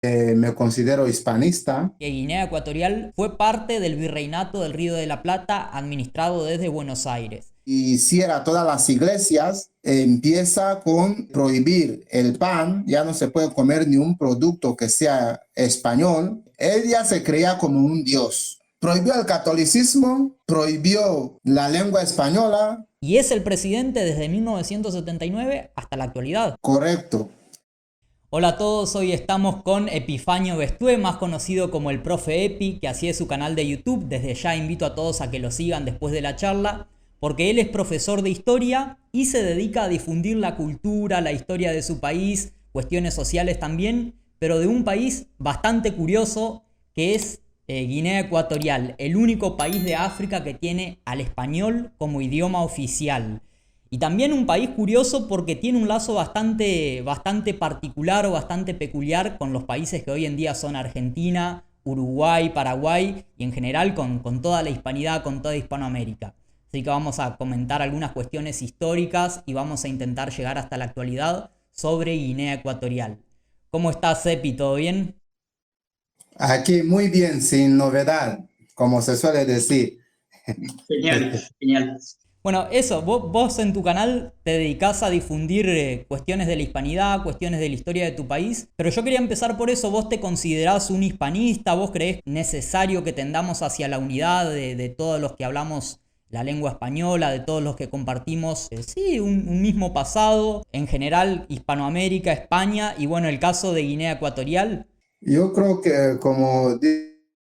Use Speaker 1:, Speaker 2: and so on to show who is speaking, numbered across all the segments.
Speaker 1: Me considero hispanista
Speaker 2: Que Guinea Ecuatorial fue parte del Virreinato del Río de la Plata, administrado desde Buenos Aires.
Speaker 1: y cierra todas las iglesias, empieza con prohibir el pan, ya no se puede comer ni un producto que sea español. Ella se creía como un dios. Prohibió el catolicismo, prohibió la lengua española.
Speaker 2: Y es el presidente desde 1979 hasta la actualidad.
Speaker 1: Correcto.
Speaker 2: Hola a todos, hoy estamos con Epifanio Bestué, más conocido como el Profe Epi, que así es su canal de YouTube. Desde ya invito a todos a que lo sigan después de la charla, porque él es profesor de historia y se dedica a difundir la cultura, la historia de su país, cuestiones sociales también, pero de un país bastante curioso que es Guinea Ecuatorial, el único país de África que tiene al español como idioma oficial. Y también un país curioso porque tiene un lazo bastante particular o bastante peculiar con los países que hoy en día son Argentina, Uruguay, Paraguay y en general con toda la hispanidad, con toda Hispanoamérica. Así que vamos a comentar algunas cuestiones históricas y vamos a intentar llegar hasta la actualidad sobre Guinea Ecuatorial. ¿Cómo estás, Epi? ¿Todo bien?
Speaker 1: Aquí muy bien, sin novedad, como se suele decir.
Speaker 3: Genial, genial.
Speaker 2: Bueno, eso, vos en tu canal te dedicás a difundir cuestiones de la hispanidad, cuestiones de la historia de tu país, pero yo quería empezar por eso. ¿Vos te considerás un hispanista? ¿Vos creés necesario que tendamos hacia la unidad de todos los que hablamos la lengua española, de todos los que compartimos, sí, un mismo pasado, en general Hispanoamérica, España y bueno, el caso de Guinea Ecuatorial?
Speaker 1: Yo creo que, como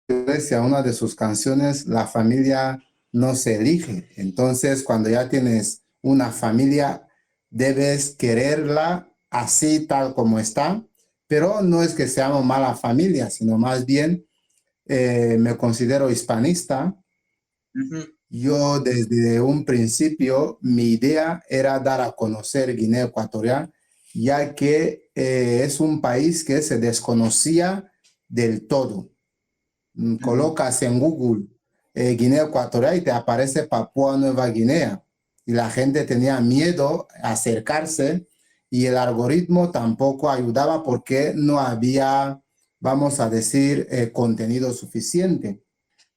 Speaker 1: decía una de sus canciones, la familia no se elige. Entonces, cuando ya tienes una familia, debes quererla así, tal como está. Pero no es que seamos mala familia, sino más bien me considero hispanista.
Speaker 3: Ujú.
Speaker 1: Yo desde un principio, mi idea era dar a conocer Guinea Ecuatorial, ya que es un país que se desconocía del todo.
Speaker 3: Ujú.
Speaker 1: Colocas en Google Guinea Ecuatorial y te aparece Papúa Nueva Guinea. Y la gente tenía miedo a acercarse y el algoritmo tampoco ayudaba porque no había, vamos a decir, contenido suficiente.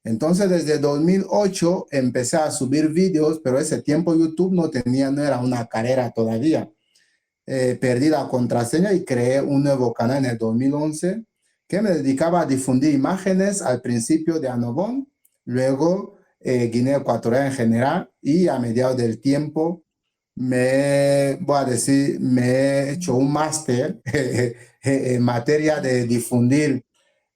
Speaker 1: Entonces, desde 2008 empecé a subir vídeos, pero ese tiempo YouTube no era una carrera todavía. Perdí la contraseña y creé un nuevo canal en el 2011 que me dedicaba a difundir imágenes al principio de Annobón, luego Guinea Ecuatorial en general y a mediados del tiempo voy a decir, me he hecho un máster en materia de difundir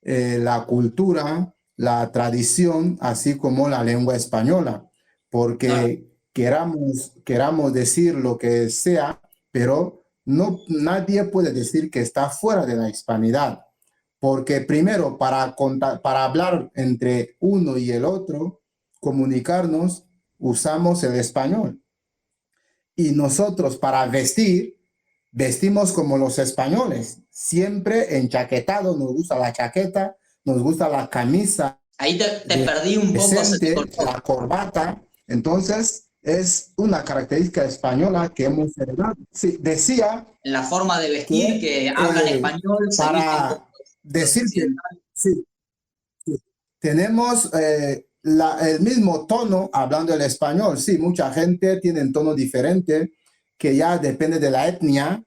Speaker 1: la cultura, la tradición, así como la lengua española,
Speaker 3: Claro,
Speaker 1: porque queramos decir lo que sea, pero no, nadie puede decir que está fuera de la hispanidad, porque primero, para hablar entre uno y el otro, comunicarnos, usamos el español. Y nosotros para vestir, vestimos como los españoles, siempre enchaquetados, nos gusta la chaqueta, nos gusta la camisa
Speaker 3: ahí te perdí un poco, se te
Speaker 1: decente,
Speaker 3: cortó.
Speaker 1: la corbata. Entonces, es una característica española que hemos heredado. Sí, decía
Speaker 3: En la forma de vestir,
Speaker 1: que
Speaker 3: que hablan español, se visten como
Speaker 1: para
Speaker 3: los
Speaker 1: decir que
Speaker 3: occidentales.
Speaker 1: sí, sí, tenemos el mismo tono hablando el español. Sí, mucha gente tiene un tono diferente que ya depende de la etnia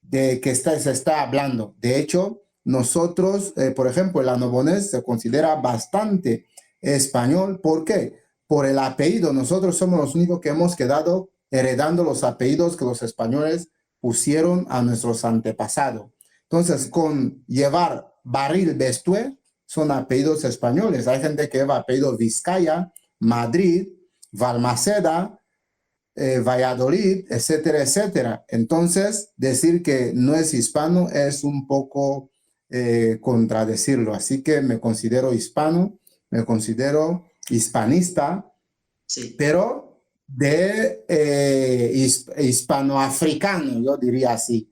Speaker 1: de que se está hablando. De hecho, nosotros, por ejemplo, el anobonés se considera bastante español. ¿Por qué? Por el apellido. Nosotros somos los únicos que hemos quedado heredando los apellidos que los españoles pusieron a nuestros antepasados. Entonces, con llevar Barril Bestué, son apellidos españoles. Hay gente que lleva apellido Vizcaya, Madrid, Valmaceda, Valladolid, etcétera, etcétera. Entonces, decir que no es hispano es un poco contradecirlo. Así que me considero hispano, me considero hispanista,
Speaker 3: Sí.
Speaker 1: pero de hispanoafricano, yo diría así.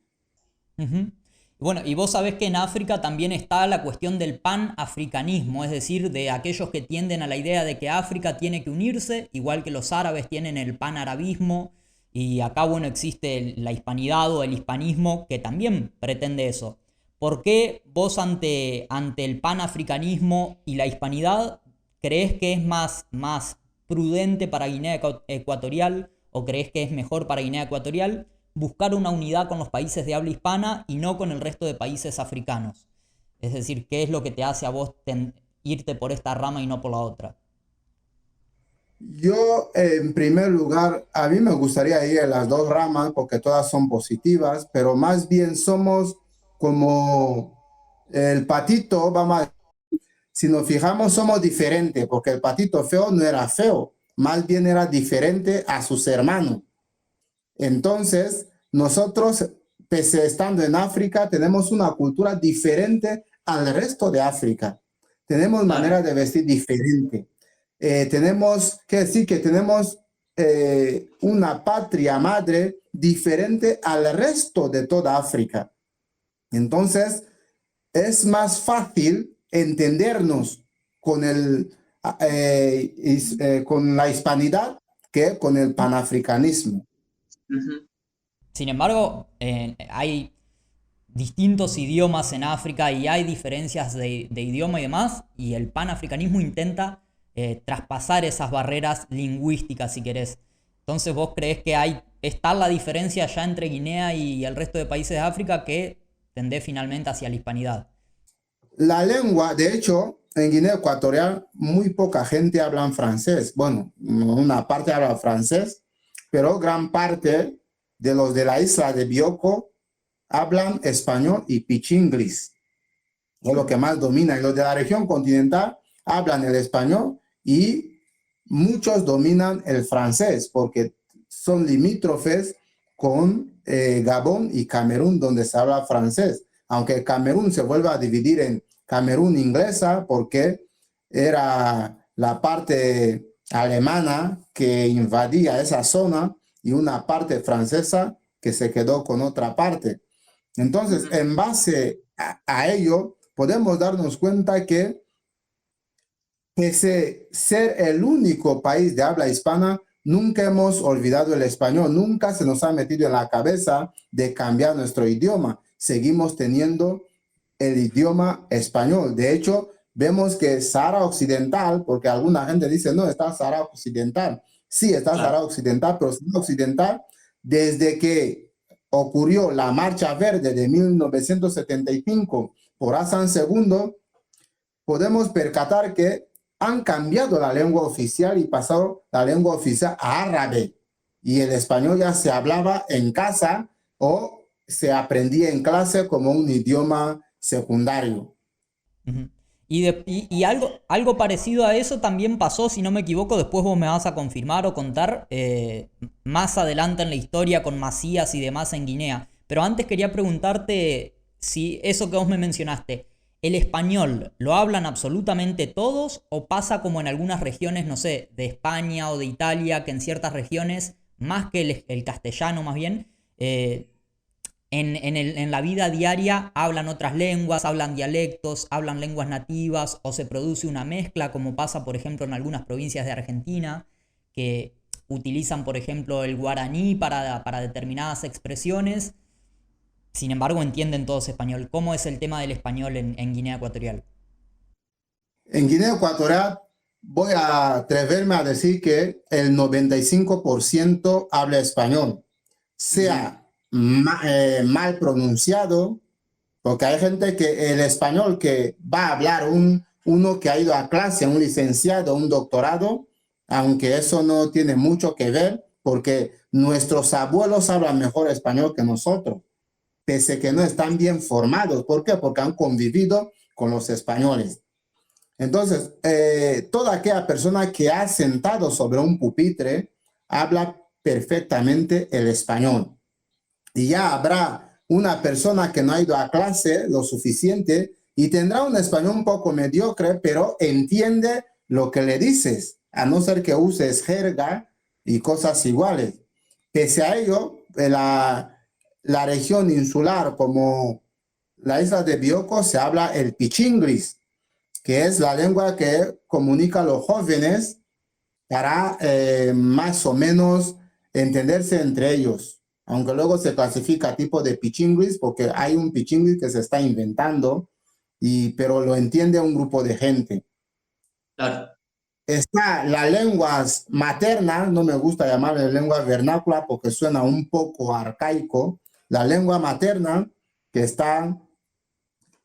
Speaker 2: Ujú. Bueno, y vos sabés que en África también está la cuestión del panafricanismo, es decir, de aquellos que tienden a la idea de que África tiene que unirse, igual que los árabes tienen el panarabismo, y acá, bueno, existe la hispanidad o el hispanismo que también pretende eso. ¿Por qué vos ante el panafricanismo y la hispanidad crees que es más prudente para Guinea Ecuatorial o crees que es mejor para Guinea Ecuatorial buscar una unidad con los países de habla hispana y no con el resto de países africanos? Es decir, ¿qué es lo que te hace a vos irte por esta rama y no por la otra?
Speaker 1: Yo, en primer lugar, a mí me gustaría ir en las dos ramas porque todas son positivas, pero más bien somos como el patito, vamos a, si nos fijamos, somos diferentes, porque el patito feo no era feo, más bien era diferente a sus hermanos. Entonces, nosotros, pese a estando en África, tenemos una cultura diferente al resto de África. Tenemos manera de vestir diferente. Tenemos que decir que tenemos una patria madre diferente al resto de toda África. Entonces, es más fácil entendernos con, con la hispanidad que con el panafricanismo.
Speaker 2: Sin embargo, hay distintos idiomas en África y hay diferencias de idioma y demás, y el panafricanismo intenta traspasar esas barreras lingüísticas, si querés. Entonces, ¿vos creés que está la diferencia ya entre Guinea y el resto de países de África que tendé finalmente hacia la hispanidad?
Speaker 1: La lengua, de hecho, en Guinea Ecuatorial muy poca gente habla francés. Bueno, una parte habla francés, pero gran parte de los de la isla de Bioko hablan español y pichinglis. Es lo que más domina. Y los de la región continental hablan el español y muchos dominan el francés porque son limítrofes con Gabón y Camerún, donde se habla francés. Aunque Camerún se vuelve a dividir en Camerún inglesa porque era la parte alemana que invadía esa zona y una parte francesa que se quedó con otra parte. Entonces, en base a ello, podemos darnos cuenta que pese a ser el único país de habla hispana, nunca hemos olvidado el español, nunca se nos ha metido en la cabeza de cambiar nuestro idioma. Seguimos teniendo el idioma español. De hecho, vemos que Sahara Occidental, porque alguna gente dice, no, está Sahara Occidental. Sí, está Sahara Occidental, pero Sahara Occidental, desde que ocurrió la Marcha Verde de 1975 por Hassan II, podemos percatar que han cambiado la lengua oficial y pasado la lengua oficial a árabe. Y el español ya se hablaba en casa o se aprendía en clase como un idioma secundario.
Speaker 2: Y algo parecido a eso también pasó, si no me equivoco, después vos me vas a confirmar o contar, más adelante en la historia con Macías y demás en Guinea. Pero antes quería preguntarte si eso que vos me mencionaste, ¿el español lo hablan absolutamente todos o pasa como en algunas regiones, no sé, de España o de Italia, que en ciertas regiones, más que el castellano más bien, en la vida diaria hablan otras lenguas, hablan dialectos, hablan lenguas nativas o se produce una mezcla como pasa por ejemplo en algunas provincias de Argentina que utilizan por ejemplo el guaraní para determinadas expresiones, sin embargo entienden todos español? ¿Cómo es el tema del español en Guinea Ecuatorial?
Speaker 1: En Guinea Ecuatorial voy a atreverme a decir que el 95% habla español, sea mal pronunciado, porque hay gente que el español que va a hablar, uno que ha ido a clase, un licenciado, un doctorado, aunque eso no tiene mucho que ver, porque nuestros abuelos hablan mejor español que nosotros, pese a que no están bien formados. ¿Por qué? Porque han convivido con los españoles. Entonces, toda aquella persona que ha sentado sobre un pupitre habla perfectamente el español. Y ya habrá una persona que no ha ido a clase lo suficiente y tendrá un español un poco mediocre, pero entiende lo que le dices, a no ser que uses jerga y cosas iguales. Pese a ello, la región insular como la isla de Bioko se habla el pichinglis, que es la lengua que comunica a los jóvenes para más o menos entenderse entre ellos. aunque luego se clasifica tipo de pichinguis, porque hay un pichinguis que se está inventando, pero lo entiende un grupo de gente.
Speaker 3: Claro.
Speaker 1: Está la lengua materna, no me gusta llamarle lengua vernácula porque suena un poco arcaico. La lengua materna, que está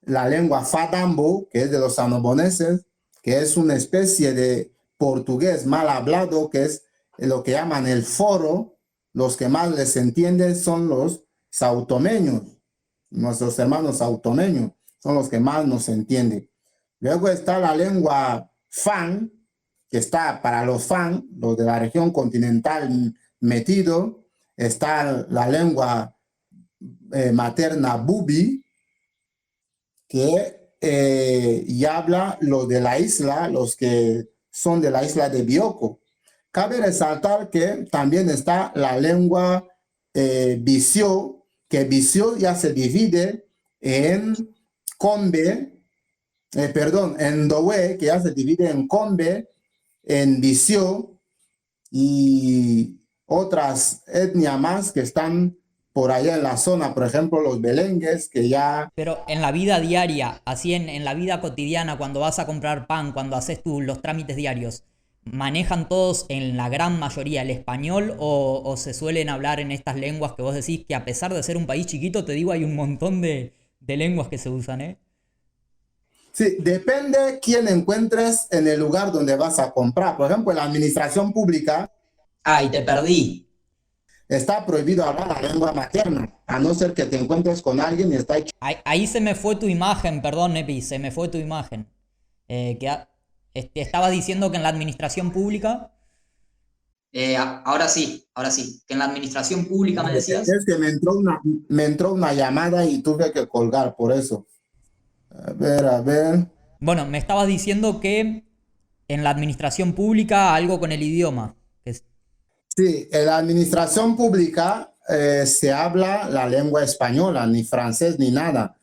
Speaker 1: la lengua Fadambo, que es de los sanoboneses, que es una especie de portugués mal hablado, que es lo que llaman el foro. Los que más les entienden son los sautomeños, nuestros hermanos sautomeños, son los que más nos entienden. Luego está la lengua Fan, que está para los Fan, los de la región continental metido. Está la lengua materna Bubi, que y habla lo de la isla, los que son de la isla de Bioko. Cabe resaltar que también está la lengua Visio, que Visio ya se divide en Combe, en Dowe, que ya se divide en Combe, en Visio y otras etnias más que están por allá en la zona, por ejemplo, los belengues, que ya...
Speaker 2: Pero en la vida diaria, así en la vida cotidiana, cuando vas a comprar pan, cuando haces los trámites diarios, ¿manejan todos en la gran mayoría el español o se suelen hablar en estas lenguas que vos decís que a pesar de ser un país chiquito, te digo, hay un montón de lenguas que se usan, ¿eh?
Speaker 1: Sí, depende quién encuentres en el lugar donde vas a comprar. Por ejemplo, en la administración pública...
Speaker 3: Ay, te perdí.
Speaker 1: Está prohibido hablar la lengua materna, a no ser que te encuentres con alguien y está...
Speaker 2: Ahí se me fue tu imagen, perdón, Epi, se me fue tu imagen. Estabas diciendo que en la administración pública...
Speaker 3: Ahora sí, ahora sí. Que en la administración pública me decías.
Speaker 1: Es que me entró una llamada y tuve que colgar, por eso. A ver, a ver.
Speaker 2: Bueno, me estabas diciendo que en la administración pública algo con el idioma.
Speaker 1: Sí, en la administración pública se habla la lengua española, ni francés ni nada.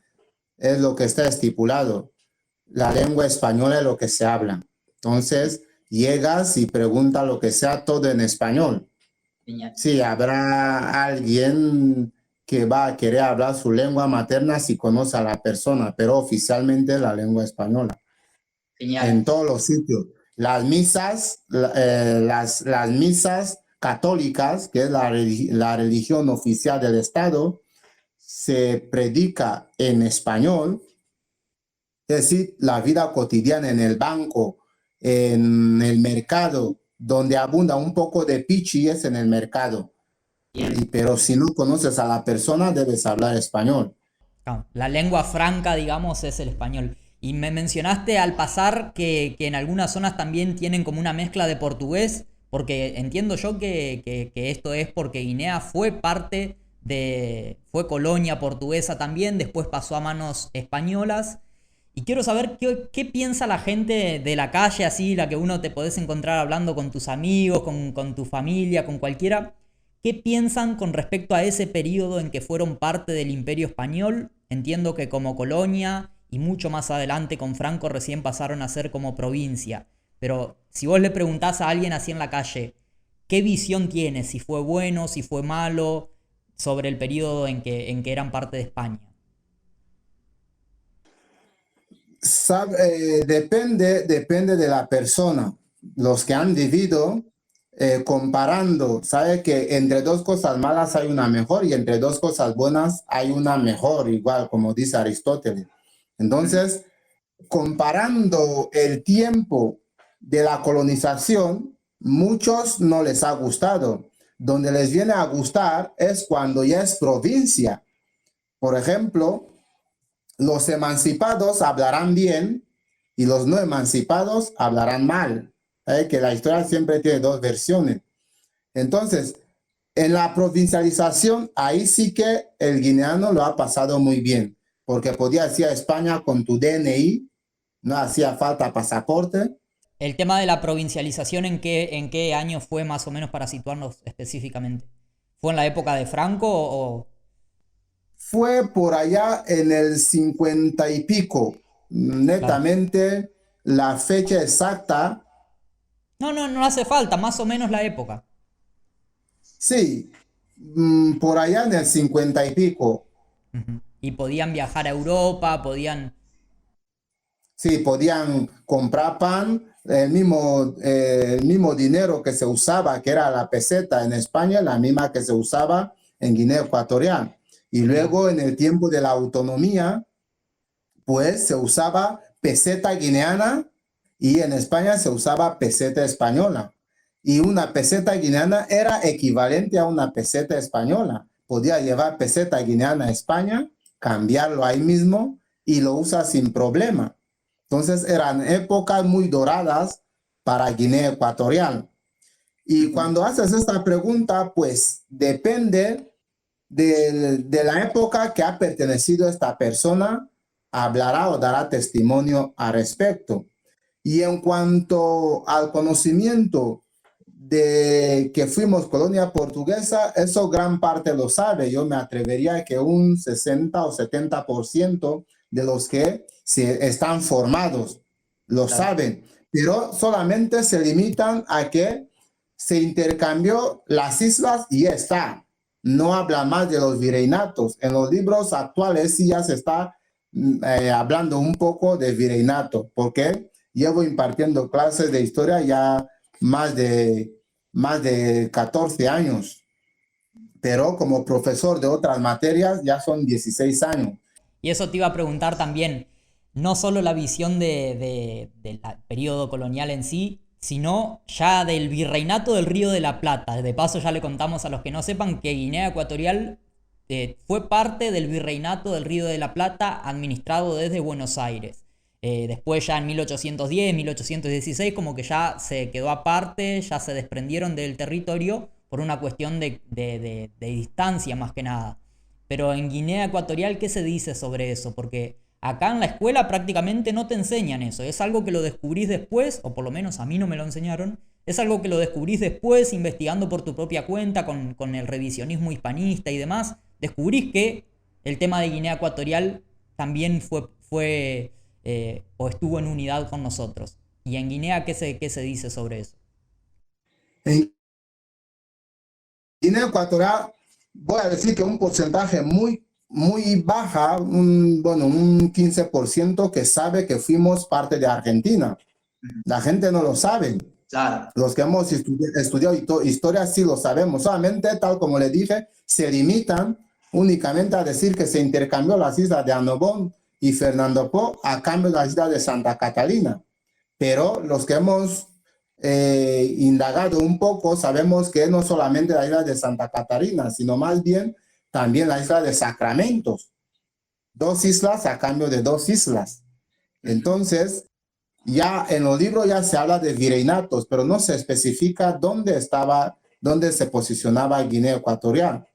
Speaker 1: Es lo que está estipulado. La lengua española es lo que se habla. Entonces, llegas y preguntas lo que sea, todo en español.
Speaker 3: Genial.
Speaker 1: Sí, habrá alguien que va a querer hablar su lengua materna si conoce a la persona, pero oficialmente la lengua española.
Speaker 3: Genial.
Speaker 1: En todos los sitios. Las misas, las misas católicas, que es la religión oficial del Estado, se predica en español. Es decir, la vida cotidiana en el banco, en el mercado, donde abunda un poco de pichi es en el mercado. Pero si no conoces a la persona, debes hablar español.
Speaker 2: La lengua franca, digamos, es el español. Y me mencionaste al pasar que en algunas zonas también tienen como una mezcla de portugués, porque entiendo yo que esto es porque Guinea fue fue colonia portuguesa también, después pasó a manos españolas. Y quiero saber qué piensa la gente de la calle, así, la que uno te podés encontrar hablando con tus amigos, con tu familia, con cualquiera. ¿Qué piensan con respecto a ese periodo en que fueron parte del Imperio Español? Entiendo que como colonia y mucho más adelante con Franco recién pasaron a ser como provincia. Pero si vos le preguntás a alguien así en la calle, ¿qué visión tiene? Si fue bueno, si fue malo, sobre el periodo en que eran parte de España.
Speaker 1: Depende de la persona. Los que han vivido comparando, sabe que entre dos cosas malas hay una mejor y entre dos cosas buenas hay una mejor, igual como dice Aristóteles. Entonces, comparando el tiempo de la colonización, muchos no les ha gustado. Donde les viene a gustar es cuando ya es provincia. Por ejemplo, los emancipados hablarán bien y los no emancipados hablarán mal. Que la historia siempre tiene dos versiones. Entonces, en la provincialización, ahí sí que el guineano lo ha pasado muy bien, porque podía ir a España con tu DNI, no hacía falta pasaporte.
Speaker 2: El tema de la provincialización, ¿en qué año fue más o menos para situarnos específicamente? ¿Fue en la época de Franco o...?
Speaker 1: Fue por allá en el 50 y pico, netamente la fecha exacta.
Speaker 2: No hace falta, más o menos la época.
Speaker 1: Sí, por allá en el 50 y pico.
Speaker 2: Ujú. Y podían viajar a Europa, podían...
Speaker 1: Sí, podían comprar pan, el mismo dinero que se usaba, que era la peseta en España, la misma que se usaba en Guinea Ecuatorial. Y
Speaker 2: Mirá.
Speaker 1: luego en el tiempo de la autonomía, pues se usaba peseta guineana y en España se usaba peseta española. Y una peseta guineana era equivalente a una peseta española. Podía llevar peseta guineana a España, cambiarlo ahí mismo y lo usa sin problema. Entonces eran épocas muy doradas para Guinea Ecuatorial. Y
Speaker 3: Ujú.
Speaker 1: cuando haces esta pregunta, pues depende de la época que ha pertenecido esta persona, hablará o dará testimonio al respecto. Y en cuanto al conocimiento de que fuimos colonia portuguesa, eso gran parte lo sabe. Yo me atrevería a que un 60 o 70% de los que se están formados lo
Speaker 3: Claro.
Speaker 1: saben, pero solamente se limitan a que se intercambió las islas y ya está. No habla más de los virreinatos. En los libros actuales sí ya se está hablando un poco de virreinato, porque llevo impartiendo clases de historia ya más de, más de 14 años, pero como profesor de otras materias ya son 16 años.
Speaker 2: Y eso te iba a preguntar también, no solo la visión del periodo colonial en sí, sino ya del virreinato del Río de la Plata. De paso ya le contamos a los que no sepan que Guinea Ecuatorial fue parte del virreinato del Río de la Plata administrado desde Buenos Aires. Después ya en 1810, 1816 como que ya se quedó aparte, ya se desprendieron del territorio por una cuestión de distancia más que nada. Pero en Guinea Ecuatorial, ¿qué se dice sobre eso? Porque acá en la escuela prácticamente no te enseñan eso. Es algo que lo descubrís después, o por lo menos a mí no me lo enseñaron. Es algo que lo descubrís después, investigando por tu propia cuenta, con el revisionismo hispanista y demás. Descubrís que el tema de Guinea Ecuatorial también o estuvo en unidad con nosotros. ¿Y en Guinea qué se dice sobre eso?
Speaker 1: En Guinea Ecuatorial, voy a decir que un porcentaje muy baja, bueno, un 15% que sabe que fuimos parte de Argentina.
Speaker 3: Ujú.
Speaker 1: La gente no lo sabe.
Speaker 3: Claro.
Speaker 1: Los que hemos estudiado historia sí lo sabemos. Solamente, tal como le dije, se limitan únicamente a decir que se intercambió las islas de Annobón y Fernando Po a cambio de las islas de Santa Catalina. Pero los que hemos indagado un poco, sabemos que no solamente la isla de Santa Catarina, sino más bien también la isla de Sacramentos. Dos islas a cambio de dos islas.
Speaker 3: Ujú.
Speaker 1: Entonces, ya en los libros ya se habla de virreinatos, pero no se especifica dónde se posicionaba Guinea Ecuatorial,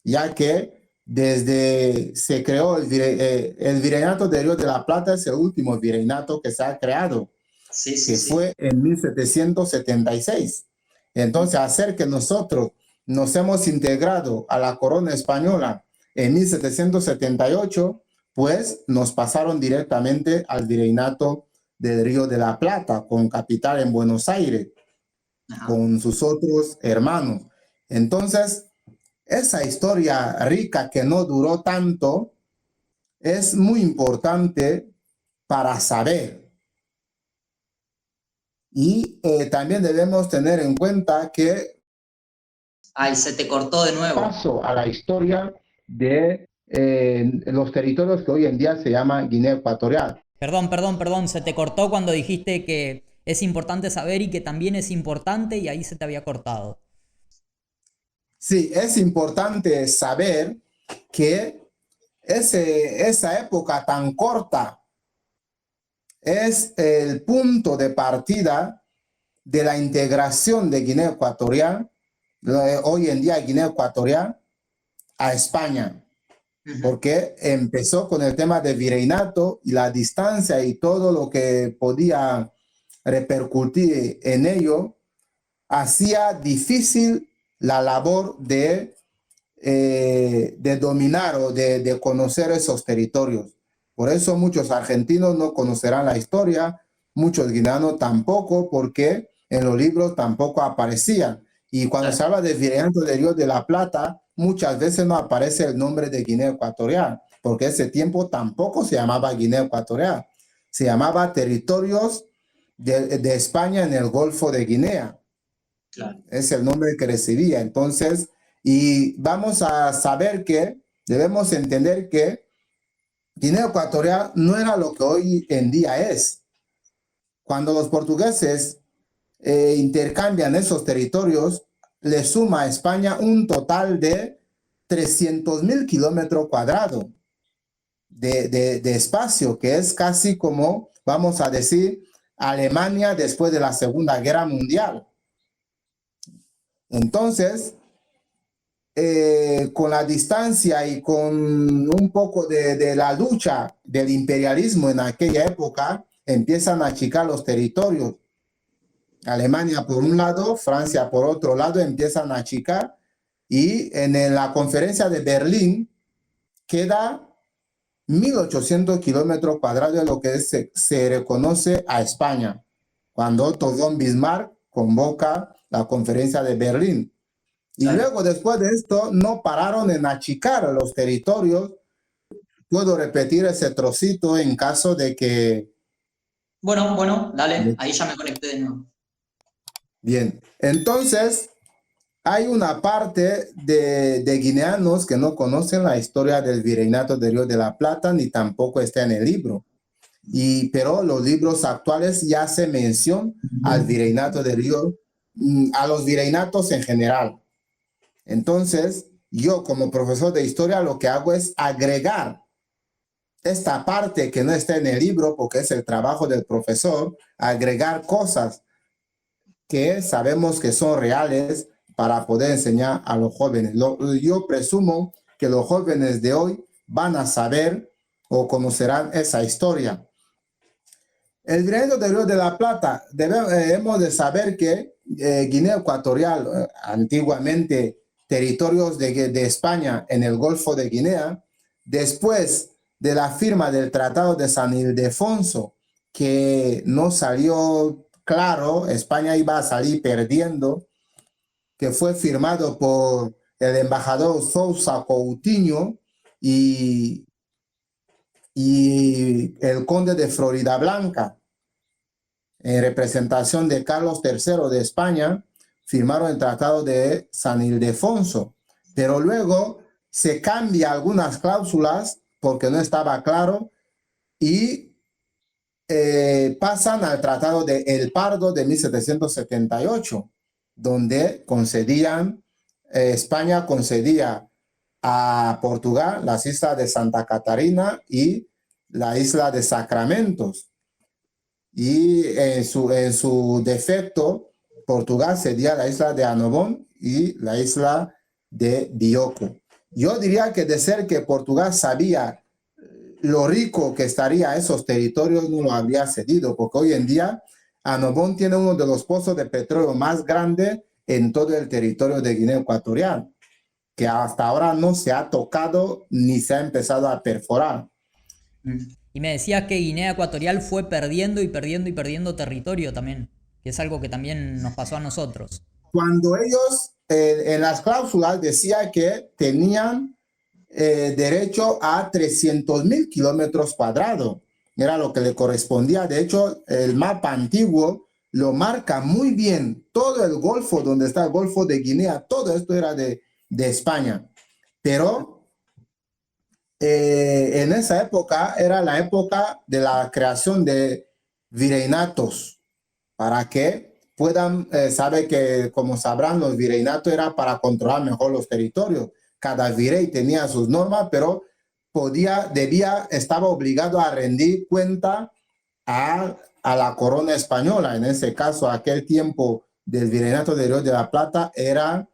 Speaker 1: ya que desde se creó el virreinato del Río de la Plata, es el último virreinato que se ha creado,
Speaker 3: Sí, sí,
Speaker 1: que
Speaker 3: sí.
Speaker 1: fue en 1776. Entonces, hacer que nosotros nos hemos integrado a la corona española en 1778, pues nos pasaron directamente al virreinato del Río de la Plata, con capital en Buenos Aires,
Speaker 3: Ajá.
Speaker 1: con sus otros hermanos. Entonces, esa historia rica que no duró tanto es muy importante para saber. Y también debemos tener en cuenta que
Speaker 3: Ay, se te cortó de nuevo.
Speaker 1: paso a la historia de los territorios que hoy en día se llama Guinea Ecuatorial.
Speaker 2: Perdón, se te cortó cuando dijiste que es importante saber y que también es importante y ahí se te había cortado.
Speaker 1: Sí, es importante saber que esa época tan corta es el punto de partida de la integración de Guinea Ecuatorial, hoy en día Guinea Ecuatorial, a España,
Speaker 3: Ujú.
Speaker 1: porque empezó con el tema de virreinato y la distancia y todo lo que podía repercutir en ello, hacía difícil la labor de dominar o de conocer esos territorios. Por eso muchos argentinos no conocerán la historia, muchos guineanos tampoco, porque en los libros tampoco aparecían. Y cuando se habla del Virreinato del Río de la Plata, muchas veces no aparece el nombre de Guinea Ecuatorial, porque ese tiempo tampoco se llamaba Guinea Ecuatorial, se llamaba Territorios de España en el Golfo de Guinea.
Speaker 3: Claro.
Speaker 1: Es el nombre que recibía. Entonces, y vamos a saber que debemos entender que Guinea Ecuatorial no era lo que hoy en día es. Cuando los portugueses intercambian esos territorios, le suma a España un total de 300,000 kilómetros cuadrados de espacio, que es casi como, vamos a decir, Alemania después de la Segunda Guerra Mundial. Entonces, con la distancia y con un poco de la lucha del imperialismo en aquella época, empiezan a achicar los territorios. Alemania por un lado, Francia por otro lado, empiezan a achicar, y en la conferencia de Berlín queda 1.800 kilómetros cuadrados de lo que se reconoce a España, cuando Otto von Bismarck convoca la conferencia de Berlín. Y luego, después de esto, no pararon en achicar los territorios. Puedo repetir ese trocito en caso de que...
Speaker 3: Bueno, dale, ahí ya me conecté de nuevo.
Speaker 1: Bien, entonces hay una parte de guineanos que no conocen la historia del Virreinato del Río de la Plata, ni tampoco está en el libro. Pero los libros actuales ya hacen mención al Virreinato del Río, a los virreinatos en general. Entonces, yo como profesor de historia lo que hago es agregar esta parte que no está en el libro, porque es el trabajo del profesor, agregar cosas que sabemos que son reales para poder enseñar a los jóvenes. Yo presumo que los jóvenes de hoy van a saber o conocerán esa historia. El Virreinato del Río de la Plata, debemos de saber que Guinea Ecuatorial, antiguamente territorios de España en el Golfo de Guinea, después de la firma del Tratado de San Ildefonso, que no salió claro, España iba a salir perdiendo, que fue firmado por el embajador Sousa Coutinho y el conde de Floridablanca, en representación de Carlos III de España, firmaron el Tratado de San Ildefonso, pero luego se cambia algunas cláusulas porque no estaba claro y pasan al Tratado de El Pardo de 1778, donde España concedía a Portugal las islas de Santa Catarina y la isla de Sacramentos. Y en su defecto, Portugal cedía la isla de Annobón y la isla de Bioko. Yo diría que de ser que Portugal sabía lo rico que estaría esos territorios, no lo habría cedido, porque hoy en día Annobón tiene uno de los pozos de petróleo más grandes en todo el territorio de Guinea Ecuatorial, que hasta ahora no se ha tocado ni se ha empezado a perforar.
Speaker 2: Y me decías que Guinea Ecuatorial fue perdiendo y perdiendo y perdiendo territorio también, que es algo que también nos pasó a nosotros.
Speaker 1: Cuando ellos en las cláusulas decía que tenían derecho a 300,000 kilómetros cuadrados, era lo que le correspondía. De hecho, el mapa antiguo lo marca muy bien. Todo el golfo, donde está el Golfo de Guinea, todo esto era de España. Pero en esa época era la época de la creación de virreinatos, para que puedan, sabe que como sabrán, los virreinatos era para controlar mejor los territorios. Cada virrey tenía sus normas, pero estaba obligado a rendir cuenta a la corona española. En ese caso, aquel tiempo del Virreinato del Río de la Plata era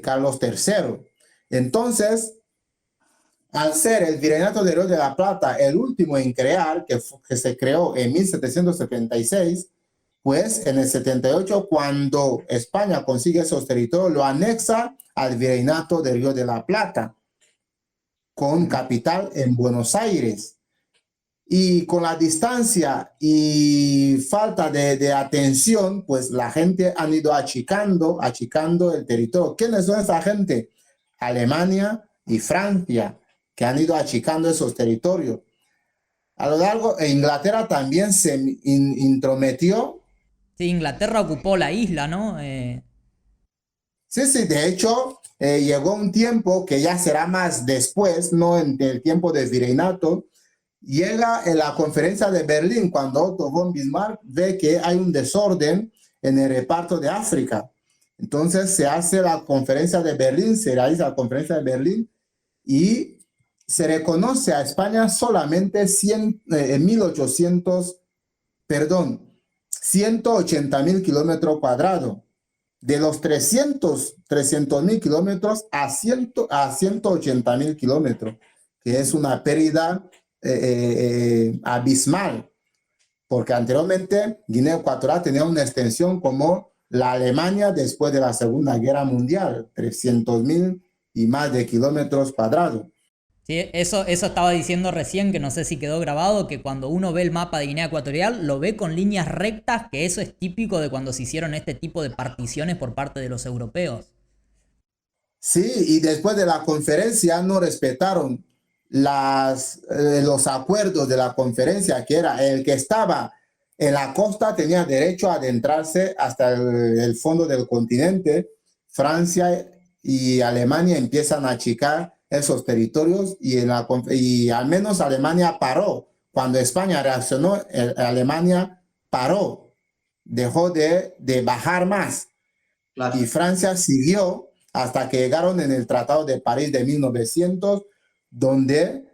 Speaker 1: Carlos III. Entonces, al ser el Virreinato del Río de la Plata el último en crear, que se creó en 1776, pues en el 78, cuando España consigue esos territorios, lo anexa al Virreinato del Río de la Plata, con capital en Buenos Aires. Y con la distancia y falta de atención, pues la gente han ido achicando el territorio. ¿Quiénes son esa gente? Alemania y Francia, que han ido achicando esos territorios. A lo largo, Inglaterra también se intrometió.
Speaker 2: Sí, Inglaterra ocupó la isla, ¿no?
Speaker 1: Sí, sí, de hecho, llegó un tiempo que ya será más después, no en el tiempo del virreinato, llega en la conferencia de Berlín cuando Otto von Bismarck ve que hay un desorden en el reparto de África. Entonces se hace la conferencia de Berlín, se realiza la conferencia de Berlín y se reconoce a España solamente 180.000 kilómetros cuadrados. De los 300.000 kilómetros a 180.000 kilómetros, que es una pérdida abismal, porque anteriormente Guinea Ecuatorial tenía una extensión como la Alemania después de la Segunda Guerra Mundial, 300.000 y más de kilómetros cuadrados.
Speaker 2: Sí, eso estaba diciendo recién, que no sé si quedó grabado, que cuando uno ve el mapa de Guinea Ecuatorial, lo ve con líneas rectas, que eso es típico de cuando se hicieron este tipo de particiones por parte de los europeos.
Speaker 1: Sí, y después de la conferencia no respetaron los acuerdos de la conferencia, que era el que estaba en la costa tenía derecho a adentrarse hasta el fondo del continente. Francia y Alemania empiezan a achicar esos territorios y al menos Alemania paró. Cuando España reaccionó, Alemania paró, dejó de bajar más.
Speaker 3: Claro.
Speaker 1: Y Francia siguió hasta que llegaron en el Tratado de París de 1900, donde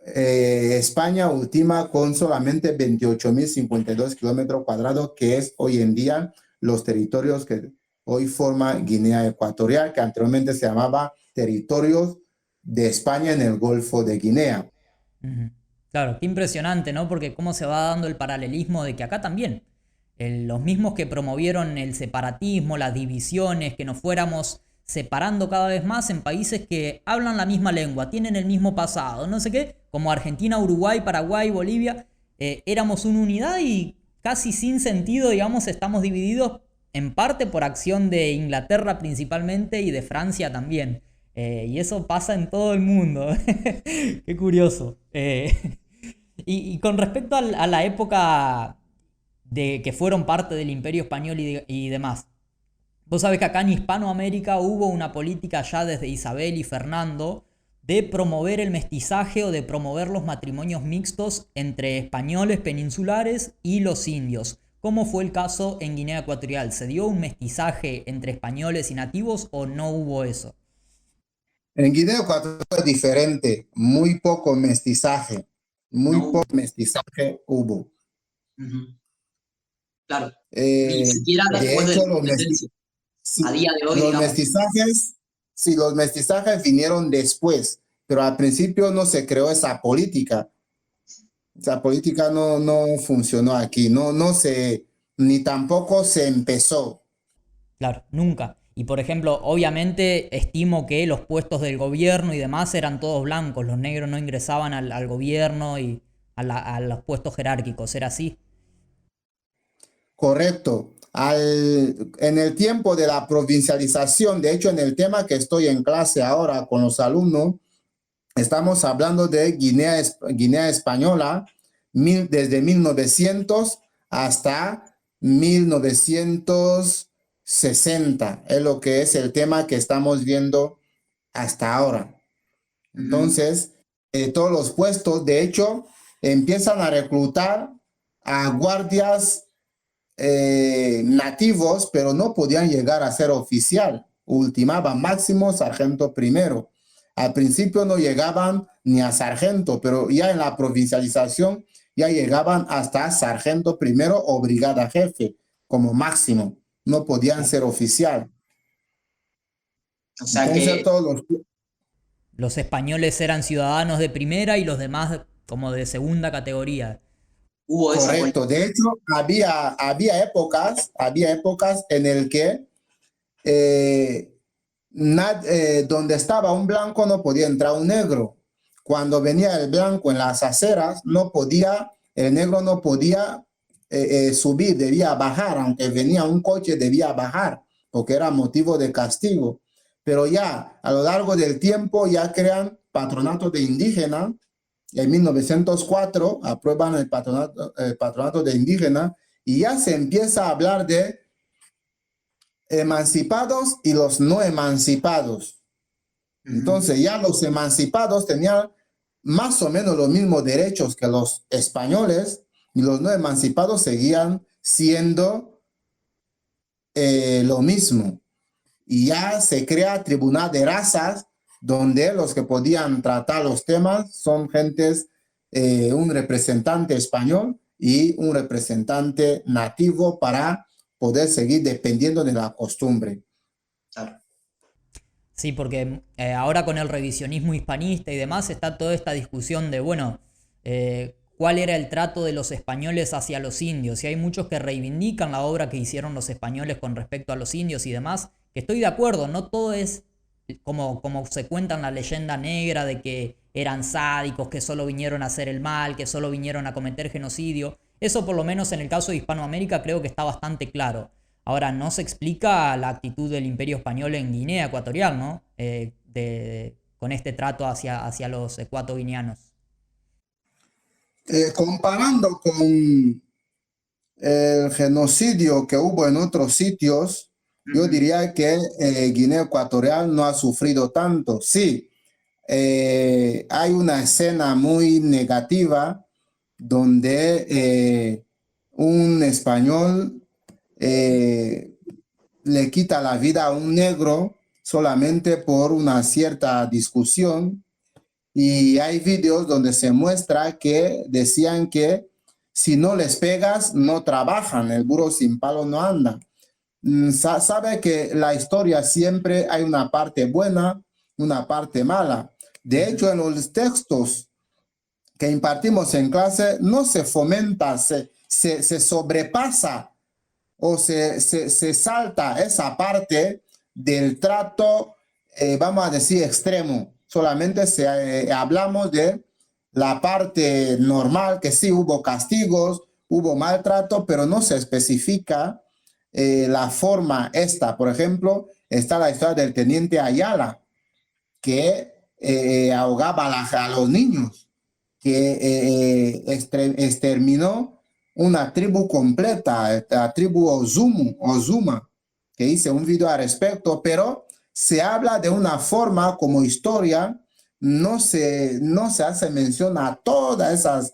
Speaker 1: España ultima con solamente 28.052 kilómetros cuadrados, que es hoy en día los territorios que hoy forma Guinea Ecuatorial, que anteriormente se llamaba territorios de España en el Golfo de Guinea.
Speaker 2: Claro, qué impresionante, ¿no? Porque cómo se va dando el paralelismo de que acá también, los mismos que promovieron el separatismo, las divisiones, que nos fuéramos separando cada vez más en países que hablan la misma lengua, tienen el mismo pasado, no sé qué, como Argentina, Uruguay, Paraguay, Bolivia, éramos una unidad y casi sin sentido, digamos, estamos divididos en parte por acción de Inglaterra principalmente y de Francia también. Y eso pasa en todo el mundo. Qué curioso. Y con respecto a la época de que fueron parte del Imperio Español y demás, vos sabés que acá en Hispanoamérica hubo una política ya desde Isabel y Fernando de promover el mestizaje o de promover los matrimonios mixtos entre españoles peninsulares y los indios. ¿Cómo fue el caso en Guinea Ecuatorial? ¿Se dio un mestizaje entre españoles y nativos o no hubo eso?
Speaker 1: En Guinea Ecuatorial es diferente, muy poco mestizaje, poco mestizaje hubo.
Speaker 3: Claro, ni siquiera
Speaker 1: De
Speaker 3: después de
Speaker 1: hecho,
Speaker 3: la independencia. A día de hoy,
Speaker 1: los
Speaker 3: digamos.
Speaker 1: mestizajes, sí, los mestizajes vinieron después, pero al principio no se creó esa política. Esa política no funcionó aquí, ni tampoco se empezó.
Speaker 2: Claro, nunca. Y por ejemplo, obviamente estimo que los puestos del gobierno y demás eran todos blancos, los negros no ingresaban al gobierno y a los puestos jerárquicos, ¿era así?
Speaker 1: Correcto. En el tiempo de la provincialización, de hecho, en el tema que estoy en clase ahora con los alumnos, estamos hablando de Guinea Española desde 1900 hasta 1960. Es lo que es el tema que estamos viendo hasta ahora. Entonces, todos los puestos, de hecho, empiezan a reclutar a guardias nativos, pero no podían llegar a ser oficial. Ultimaban máximo sargento primero. Al principio no llegaban ni a sargento, pero ya en la provincialización ya llegaban hasta sargento primero o brigada jefe como máximo. No podían ser oficial.
Speaker 3: O sea
Speaker 1: Entonces,
Speaker 3: que
Speaker 1: todos
Speaker 2: Los españoles eran ciudadanos de primera y los demás como de segunda categoría.
Speaker 3: hubo esa política.
Speaker 1: Correcto. De hecho, había épocas en el que donde estaba un blanco no podía entrar un negro. Cuando venía el blanco en las aceras, no podía, el negro no podía subir, debía bajar, aunque venía un coche debía bajar, porque era motivo de castigo. Pero ya a lo largo del tiempo ya crean patronato de indígena. En 1904 aprueban el patronato de indígena y ya se empieza a hablar de emancipados y los no emancipados. Entonces ya los emancipados tenían más o menos los mismos derechos que los españoles y los no emancipados seguían siendo lo mismo. Y ya se crea tribunal de razas donde los que podían tratar los temas son gentes, un representante español y un representante nativo para poder seguir dependiendo de la costumbre.
Speaker 3: Claro.
Speaker 2: Sí, porque ahora con el revisionismo hispanista y demás está toda esta discusión de, bueno, cuál era el trato de los españoles hacia los indios. Y hay muchos que reivindican la obra que hicieron los españoles con respecto a los indios y demás, que estoy de acuerdo, no todo es como se cuenta en la leyenda negra de que eran sádicos, que solo vinieron a hacer el mal, que solo vinieron a cometer genocidio. Eso por lo menos en el caso de Hispanoamérica creo que está bastante claro. Ahora, no se explica la actitud del Imperio Español en Guinea Ecuatorial, ¿no? Con este trato hacia los ecuatoguineanos.
Speaker 1: Comparando con el genocidio que hubo en otros sitios, yo diría que Guinea Ecuatorial no ha sufrido tanto. Sí, hay una escena muy negativa donde un español le quita la vida a un negro solamente por una cierta discusión, y hay videos donde se muestra que decían que si no les pegas no trabajan, el burro sin palo no anda. Sabe que la historia siempre hay una parte buena, una parte mala. De hecho, en los textos que impartimos en clase no se fomenta, se sobrepasa o se salta esa parte del trato, vamos a decir, extremo. Solamente hablamos de la parte normal, que sí hubo castigos, hubo maltrato, pero no se especifica la forma esta. Por ejemplo, está la historia del teniente Ayala, que ahogaba a los niños, que exterminó una tribu completa, la tribu Ozuma, que hice un video al respecto, pero se habla de una forma como historia, no se hace mención a todas esas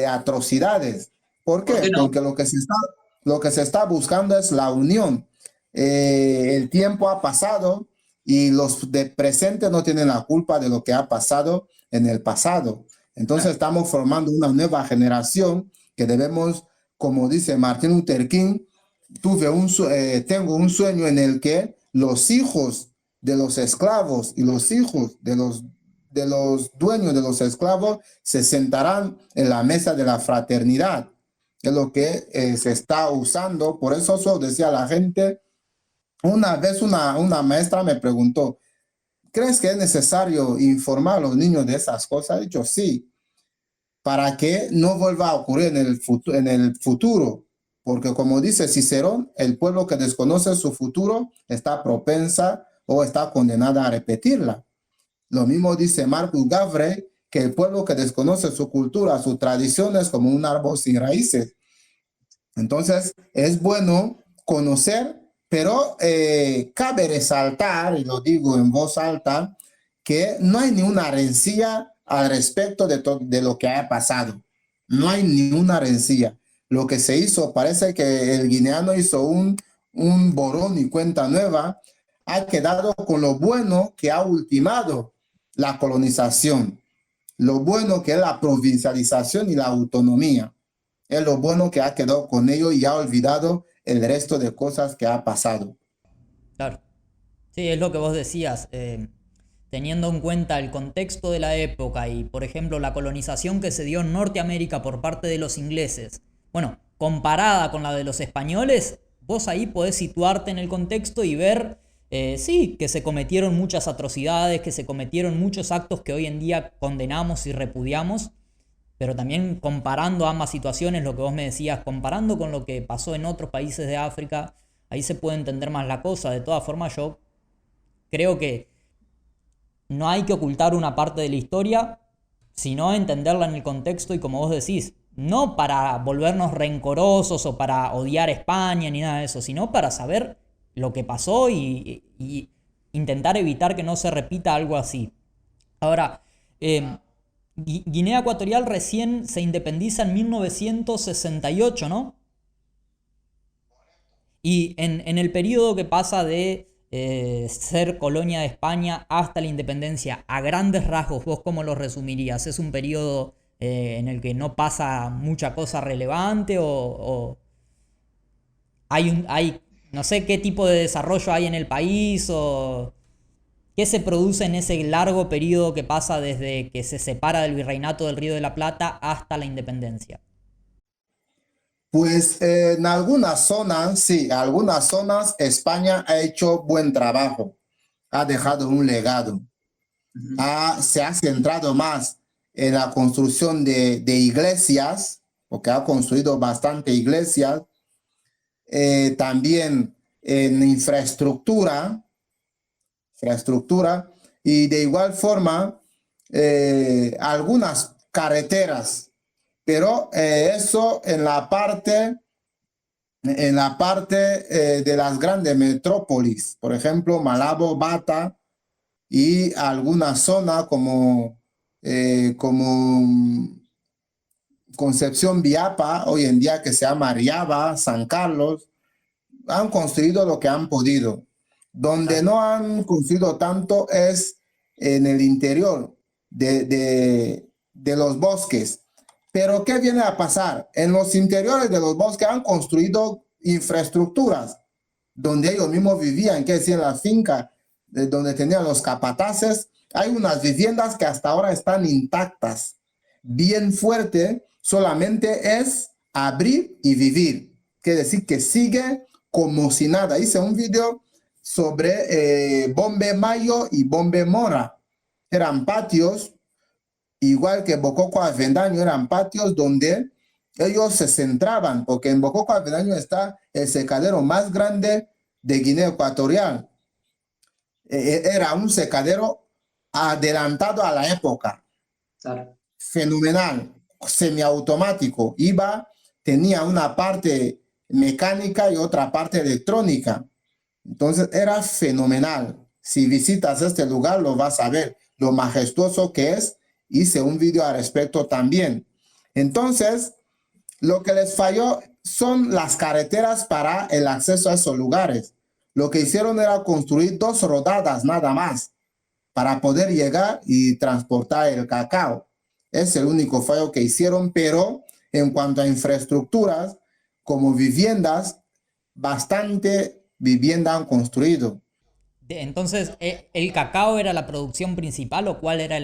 Speaker 1: atrocidades. ¿Por qué?
Speaker 3: ¿Por qué no?
Speaker 1: Porque lo que se está buscando es la unión. El tiempo ha pasado y los de presente no tienen la culpa de lo que ha pasado en el pasado. Entonces estamos formando una nueva generación que debemos, como dice Martin Luther King, tengo un sueño en el que los hijos de los esclavos y los hijos de los dueños de los esclavos se sentarán en la mesa de la fraternidad. Es lo que se está usando. Por eso decía la gente. Una vez una maestra me preguntó, ¿crees que es necesario informar a los niños de esas cosas? He dicho, sí, para que no vuelva a ocurrir en el futuro. Porque como dice Cicerón, el pueblo que desconoce su futuro está propensa o está condenada a repetirla. Lo mismo dice Marcus Garvey, que el pueblo que desconoce su cultura, sus tradiciones, como un árbol sin raíces. Entonces, es bueno conocer, pero cabe resaltar, y lo digo en voz alta, que no hay ni una rencilla al respecto de lo que haya pasado. No hay ni una rencilla. Lo que se hizo, parece que el guineano hizo un borrón y cuenta nueva, ha quedado con lo bueno que ha ultimado la colonización, lo bueno que es la provincialización y la autonomía. Es lo bueno que ha quedado con ello y ha olvidado el resto de cosas que ha pasado.
Speaker 2: Claro. Sí, es lo que vos decías. Teniendo en cuenta el contexto de la época y, por ejemplo, la colonización que se dio en Norteamérica por parte de los ingleses, bueno, comparada con la de los españoles, vos ahí podés situarte en el contexto y ver sí, que se cometieron muchas atrocidades, que se cometieron muchos actos que hoy en día condenamos y repudiamos, pero también comparando ambas situaciones, lo que vos me decías, comparando con lo que pasó en otros países de África, ahí se puede entender más la cosa. De todas formas, yo creo que no hay que ocultar una parte de la historia, sino entenderla en el contexto y como vos decís, no para volvernos rencorosos o para odiar a España ni nada de eso, sino para saber lo que pasó y intentar evitar que no se repita algo así. Ahora, Guinea Ecuatorial recién se independiza en 1968, ¿no? Y en el periodo que pasa de ser colonia de España hasta la independencia, a grandes rasgos, ¿vos cómo lo resumirías? ¿Es un periodo en el que no pasa mucha cosa relevante o hay, no sé qué tipo de desarrollo hay en el país o qué se produce en ese largo periodo que pasa desde que se separa del virreinato del Río de la Plata hasta la independencia?
Speaker 1: Pues en algunas zonas, sí, algunas zonas España ha hecho buen trabajo, ha dejado un legado, se ha centrado más en la construcción de iglesias, porque ha construido bastante iglesias, también en infraestructura, y de igual forma algunas carreteras, pero eso en la parte de las grandes metrópolis, por ejemplo, Malabo, Bata y alguna zona como Concepción Viapa, hoy en día que se llama Riaba, San Carlos, han construido lo que han podido. Donde no han construido tanto es en el interior de los bosques. Pero ¿qué viene a pasar? En los interiores de los bosques han construido infraestructuras donde ellos mismos vivían, que es en la finca donde tenían los capataces. Hay unas viviendas que hasta ahora están intactas. Bien fuerte, solamente es abrir y vivir. Quiere decir que sigue como si nada. Hice un video sobre Bombe Mayo y Bombe Mora. Eran patios, igual que Bococo Avendaño, eran patios donde ellos se centraban, porque en Bococo Avendaño está el secadero más grande de Guinea Ecuatorial. Era un secadero adelantado a la época.
Speaker 3: Claro.
Speaker 1: Fenomenal, semiautomático. Tenía una parte mecánica y otra parte electrónica. Entonces era fenomenal. Si visitas este lugar lo vas a ver, lo majestuoso que es. Hice un video al respecto también. Entonces, lo que les falló son las carreteras para el acceso a esos lugares. Lo que hicieron era construir 2 rodadas nada más para poder llegar y transportar el cacao. Es el único fallo que hicieron, pero en cuanto a infraestructuras, como viviendas, bastante vivienda han construido.
Speaker 2: Entonces, ¿el cacao era la producción principal o cuál era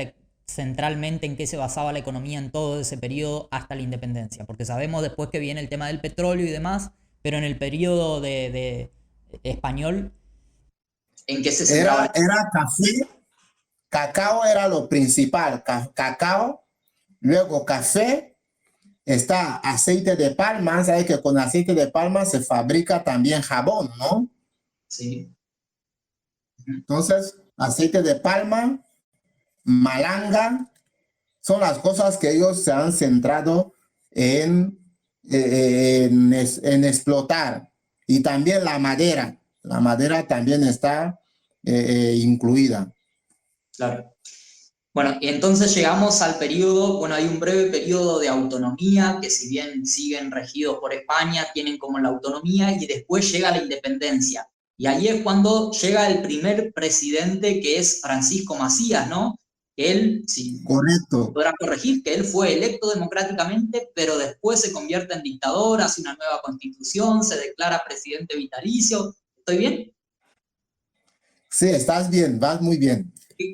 Speaker 2: centralmente en qué se basaba la economía en todo ese periodo hasta la independencia? Porque sabemos después que viene el tema del petróleo y demás, pero en el periodo de español...
Speaker 3: ¿En qué se centraba?
Speaker 1: Era café, cacao era lo principal, cacao, luego café, está aceite de palma, sabes que con aceite de palma se fabrica también jabón, ¿no?
Speaker 3: Sí.
Speaker 1: Entonces, aceite de palma, malanga, son las cosas que ellos se han centrado en explotar. Y también la madera también está incluida.
Speaker 3: Claro. Bueno, y entonces llegamos al periodo, bueno, hay un breve periodo de autonomía, que si bien siguen regidos por España, tienen como la autonomía, y después llega la independencia. Y ahí es cuando llega el primer presidente, que es Francisco Macías, ¿no? Él, si
Speaker 1: Correcto.
Speaker 3: podrás corregir, que él fue electo democráticamente, pero después se convierte en dictador, hace una nueva constitución, se declara presidente vitalicio. ¿Estoy bien?
Speaker 1: Sí, estás bien, vas muy bien.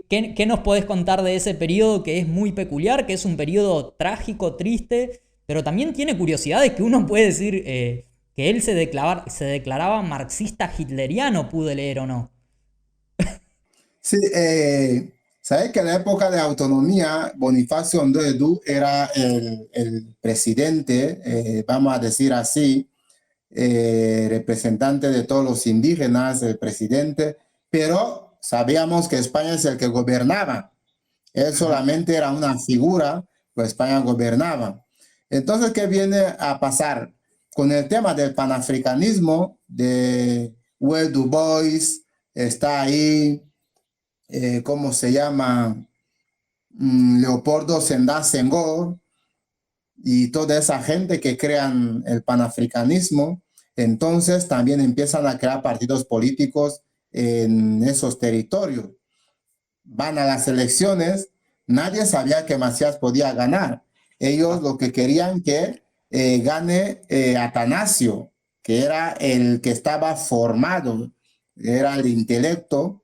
Speaker 2: ¿Qué nos podés contar de ese periodo que es muy peculiar, que es un periodo trágico, triste, pero también tiene curiosidades que uno puede decir que él se declaraba marxista hitleriano, pude leer o no?
Speaker 1: Sí, sabes que en la época de autonomía, Bonifacio Ndoyedu era el presidente, vamos a decir así, representante de todos los indígenas, el presidente, pero sabíamos que España es el que gobernaba. Él
Speaker 3: Ujú.
Speaker 1: solamente era una figura, pues España gobernaba. Entonces, ¿qué viene a pasar? Con el tema del panafricanismo, de Will Du Bois, está ahí, ¿cómo se llama? Leopoldo Sédar Senghor y toda esa gente que crean el panafricanismo, entonces también empiezan a crear partidos políticos en esos territorios. Van a las elecciones, nadie sabía que Macías podía ganar. Ellos
Speaker 3: Ah,
Speaker 1: lo que querían que gane Atanasio, que era el que estaba formado, era el intelecto,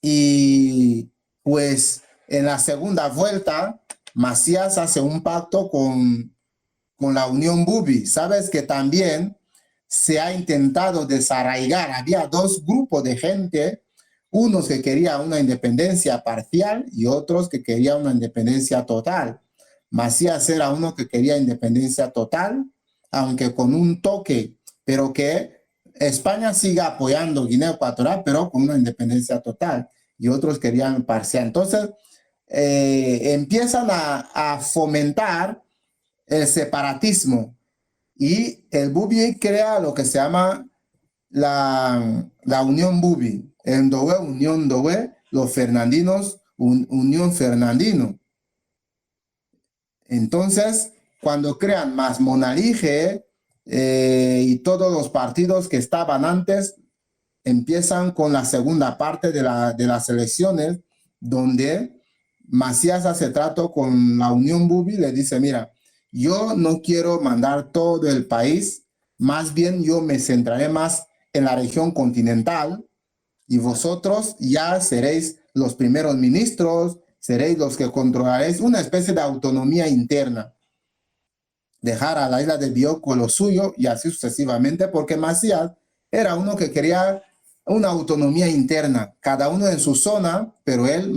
Speaker 1: y pues en la segunda vuelta, Macías hace un pacto con la Unión Bubi. Sabes que también se ha intentado desarraigar. Había dos grupos de gente, unos que querían una independencia parcial y otros que querían una independencia total. Macías era uno que quería independencia total, aunque con un toque, pero que España siga apoyando Guinea Ecuatorial, pero con una independencia total. Y otros querían parcial. Entonces, empiezan a fomentar el separatismo y el Bubi crea lo que se llama la Unión Bubi, el Ndowe, Unión Ndowe, los Fernandinos, Unión Fernandino. Entonces, cuando crean más Monarije y todos los partidos que estaban antes, empiezan con la segunda parte de las elecciones, donde Macías hace trato con la Unión Bubi, le dice, mira, yo no quiero mandar todo el país, más bien yo me centraré más en la región continental y vosotros ya seréis los primeros ministros, seréis los que controlaréis una especie de autonomía interna, dejar a la isla de Bioko lo suyo y así sucesivamente, porque Macías era uno que quería una autonomía interna, cada uno en su zona, pero él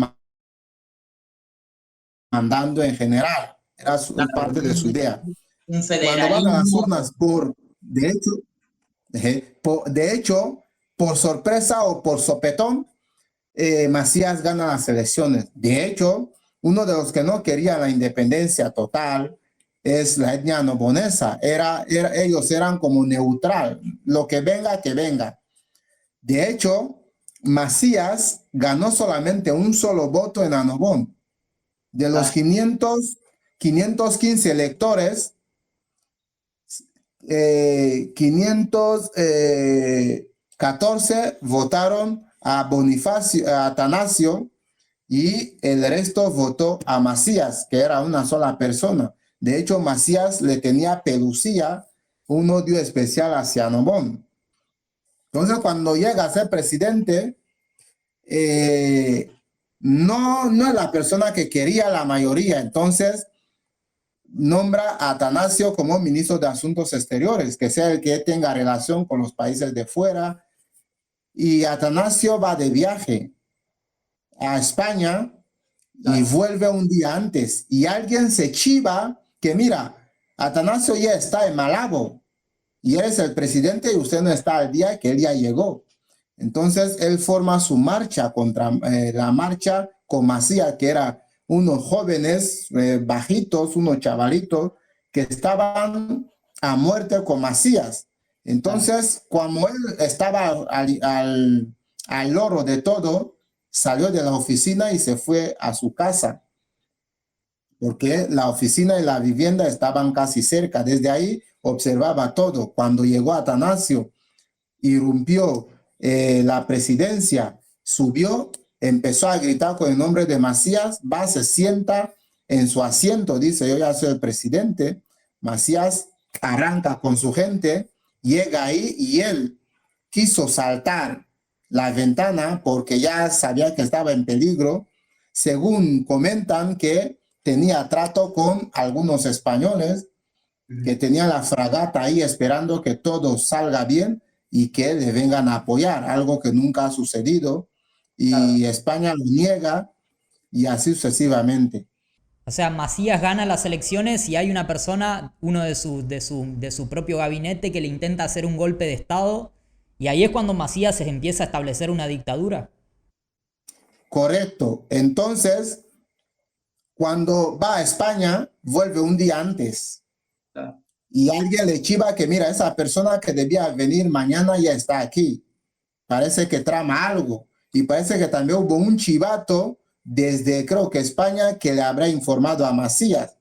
Speaker 1: mandando en general, era
Speaker 3: claro,
Speaker 1: parte de su idea.
Speaker 3: un
Speaker 1: Cuando van a las
Speaker 3: federalismo.
Speaker 1: urnas de hecho, por sorpresa o por sopetón, Macías gana las elecciones. De hecho, uno de los que no quería la independencia total es la etnia nobonesa. Ellos eran como neutral, lo que venga. De hecho, Macías ganó solamente un solo voto en Anobón. De los
Speaker 3: Claro,
Speaker 1: 515 electores, 514 votaron a Bonifacio, a Atanasio, y el resto votó a Macías, que era una sola persona. De hecho, Macías le tenía pelucía, un odio especial hacia Nobón. Entonces, cuando llega a ser presidente, eh, no es la persona que quería la mayoría. Entonces, nombra a Atanasio como ministro de Asuntos Exteriores, que sea el que tenga relación con los países de fuera. Y Atanasio va de viaje a España y
Speaker 3: claro.
Speaker 1: vuelve un día antes. Y alguien se chiva que, mira, Atanasio ya está en Malabo y eres el presidente y usted no está al día que él ya llegó. Entonces él forma su marcha contra la marcha con Macías, que era unos jóvenes bajitos, unos chavalitos que estaban a muerte con Macías.
Speaker 3: Claro.
Speaker 1: Entonces, cuando él estaba al loro de todo, salió de la oficina y se fue a su casa, porque la oficina y la vivienda estaban casi cerca. Desde ahí observaba todo. Cuando llegó Atanasio, irrumpió la presidencia, subió, empezó a gritar con el nombre de Macías, va, se sienta en su asiento, dice, yo ya soy el presidente. Macías arranca con su gente, llega ahí y él quiso saltar la ventana porque ya sabía que estaba en peligro. Según comentan que tenía trato con algunos españoles que tenían la fragata ahí esperando que todo salga bien y que le vengan a apoyar, algo que nunca ha sucedido.
Speaker 3: Claro.
Speaker 1: y España lo niega y así sucesivamente.
Speaker 2: O sea, Macías gana las elecciones y hay una persona, uno de su propio gabinete, que le intenta hacer un golpe de Estado. Y ahí es cuando Macías se empieza a establecer una dictadura.
Speaker 1: Correcto. Entonces, cuando va a España, vuelve un día antes
Speaker 3: Claro.
Speaker 1: y alguien le chiva que mira, esa persona que debía venir mañana ya está aquí. Parece que trama algo y parece que también hubo un chivato desde creo que España que le habrá informado a Macías.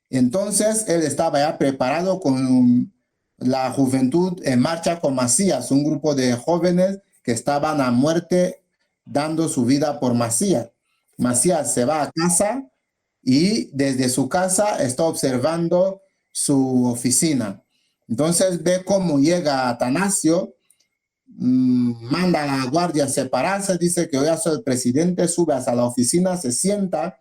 Speaker 1: Entonces él estaba ya preparado con la juventud en marcha con Macías, un grupo de jóvenes que estaban a muerte dando su vida por Macías. Macías se va a casa y desde su casa está observando su oficina. Entonces ve cómo llega Atanasio, manda a la guardia a separarse, dice que hoy ya soy el presidente, sube hasta la oficina, se sienta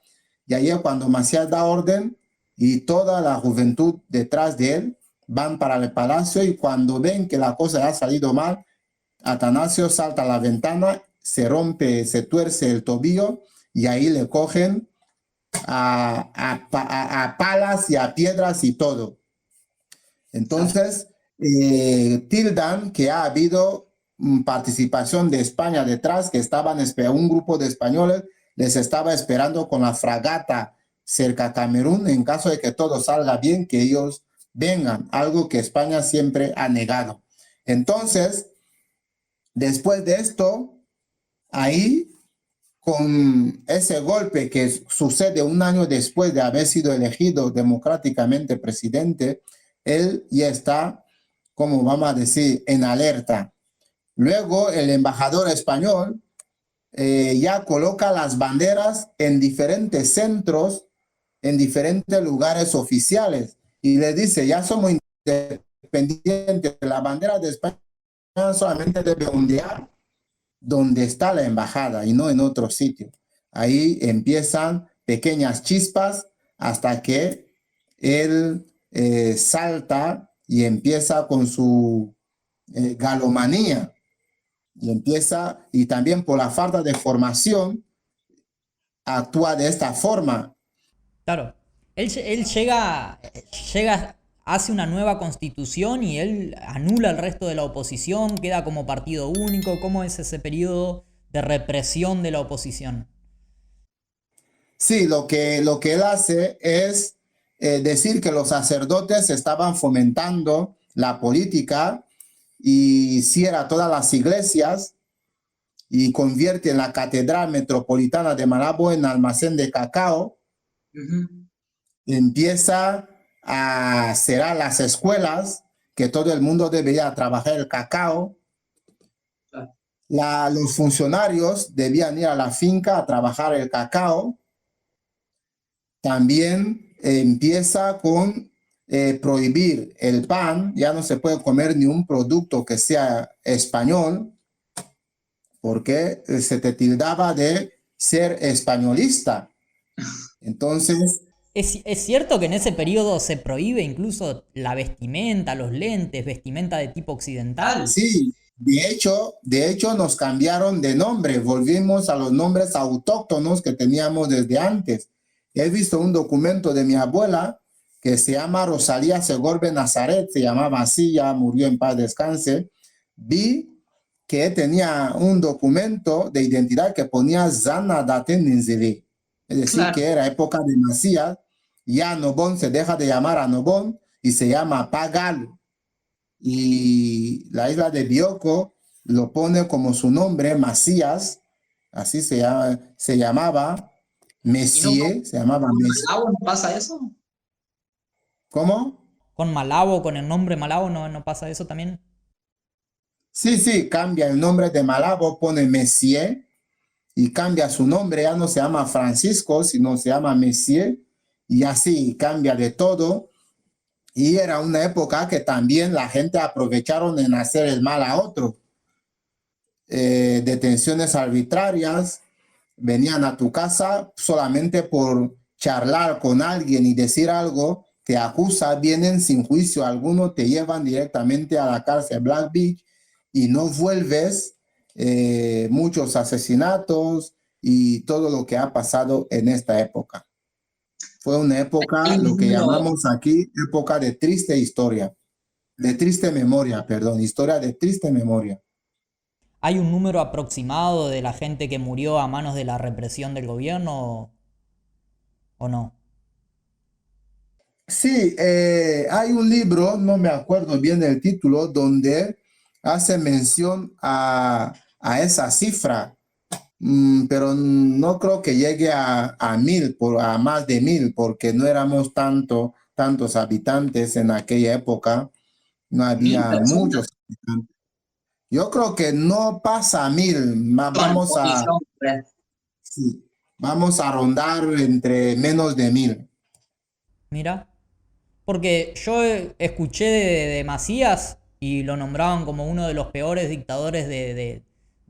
Speaker 1: y ahí es cuando Macías da orden y toda la juventud detrás de él van para el palacio y cuando ven que la cosa ha salido mal, Atanasio salta a la ventana, se rompe, se tuerce el tobillo y ahí le cogen a palas y a piedras y todo. Entonces, tildan que ha habido participación de España detrás, que estaban un grupo de españoles les estaba esperando con la fragata cerca a Camerún en caso de que todo salga bien, que ellos vengan, algo que España siempre ha negado. Entonces, después de esto, ahí con ese golpe que sucede un año después de haber sido elegido democráticamente presidente, él ya está, como vamos a decir, en alerta. Luego el embajador español ya coloca las banderas en diferentes centros, en diferentes lugares oficiales y le dice, ya somos independientes, la bandera de España solamente debe ondear donde está la embajada y no en otro sitio. Ahí empiezan pequeñas chispas hasta que él salta y empieza con su galomanía y empieza, y también por la falta de formación, actúa de esta forma.
Speaker 2: Claro. Él llega, hace una nueva constitución y él anula el resto de la oposición, queda como partido único. ¿Cómo es ese periodo de represión de la oposición?
Speaker 1: Sí, lo que él hace es decir que los sacerdotes estaban fomentando la política y cierra todas las iglesias y convierte la Catedral Metropolitana de Malabo en almacén de cacao. Empieza a cerrar las escuelas, que todo el mundo debería trabajar el cacao. Los funcionarios debían ir a la finca a trabajar el cacao. También empieza con prohibir el pan, ya no se puede comer ni un producto que sea español, porque se te tildaba de ser españolista. Entonces,
Speaker 2: ¿Es cierto que en ese periodo se prohíbe incluso la vestimenta, los lentes, vestimenta de tipo occidental?
Speaker 1: sí, de hecho nos cambiaron de nombre, volvimos a los nombres autóctonos que teníamos desde antes. He visto un documento de mi abuela que se llama Rosalía Segorbe Nazaret, se llamaba así, ya murió en paz descanse. Vi que tenía un documento de identidad que ponía Zana Daten Ninzele, es decir,
Speaker 3: Claro.
Speaker 1: que era época de Macías. Ya Nobón se deja de llamar a Nobón y se llama Pagalo. Y la isla de Bioko lo pone como su nombre, Macías, así se llamaba, Messier, se llamaba Messier.
Speaker 3: ¿Malabo no pasa eso?
Speaker 1: ¿Cómo?
Speaker 2: ¿Con Malabo, con el nombre Malabo, no pasa eso también?
Speaker 1: Sí, sí, cambia el nombre de Malabo, pone Messier y cambia su nombre, ya no se llama Francisco, sino se llama Messier y así cambia de todo. Y era una época que también la gente aprovecharon en hacer el mal a otro. Detenciones arbitrarias, venían a tu casa solamente por charlar con alguien y decir algo, te acusan, vienen sin juicio alguno, te llevan directamente a la cárcel Black Beach y no vuelves muchos asesinatos y todo lo que ha pasado en esta época. Fue una época,
Speaker 3: Hay un
Speaker 1: lo que
Speaker 3: número,
Speaker 1: llamamos aquí, época de triste historia, de triste memoria, perdón, historia de triste memoria.
Speaker 2: ¿Hay un número aproximado de la gente que murió a manos de la represión del gobierno o no?
Speaker 1: Sí, hay un libro, no me acuerdo bien del título, donde hace mención a esa cifra. Pero no creo que llegue a 1000, a más de 1000, porque no éramos tantos habitantes en aquella época, no
Speaker 3: mil
Speaker 1: había
Speaker 3: personas,
Speaker 1: muchos habitantes. Yo creo que no pasa a 1000,
Speaker 3: son
Speaker 1: vamos
Speaker 3: un millón, pues.
Speaker 1: sí, vamos a rondar entre menos de 1000.
Speaker 2: Mira. Porque yo escuché de Macías y lo nombraban como uno de los peores dictadores de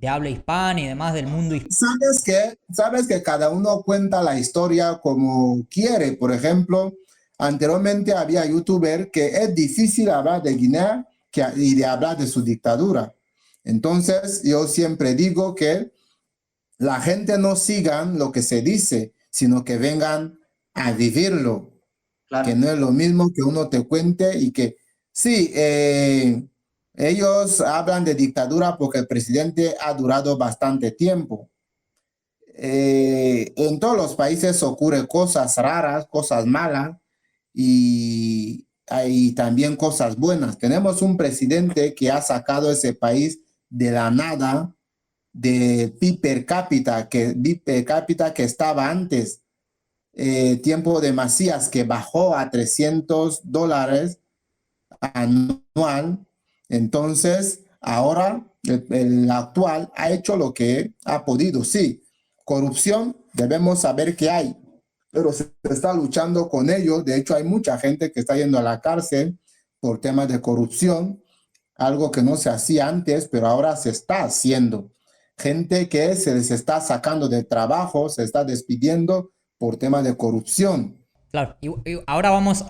Speaker 2: habla hispana y demás del mundo hispano.
Speaker 1: ¿Sabes qué? Sabes que cada uno cuenta la historia como quiere. Por ejemplo, anteriormente había youtuber que es difícil hablar de Guinea y de hablar de su dictadura. Entonces, yo siempre digo que la gente no sigan lo que se dice, sino que vengan a vivirlo, que
Speaker 3: Claro,
Speaker 1: no es lo mismo que uno te cuente y que sí, ellos hablan de dictadura porque el presidente ha durado bastante tiempo. En todos los países ocurren cosas raras, cosas malas y hay también cosas buenas. Tenemos un presidente que ha sacado ese país de la nada, de PIB per cápita que estaba antes, tiempo de Macías, que bajó a $300 anual. Entonces, ahora el actual ha hecho lo que ha podido. Sí, corrupción, debemos saber que hay, pero se está luchando con ello. De hecho, hay mucha gente que está yendo a la cárcel por temas de corrupción, algo que no se hacía antes, pero ahora se está haciendo. Gente que se les está sacando de trabajo, se está despidiendo por temas de corrupción.
Speaker 2: Claro, y ahora vamos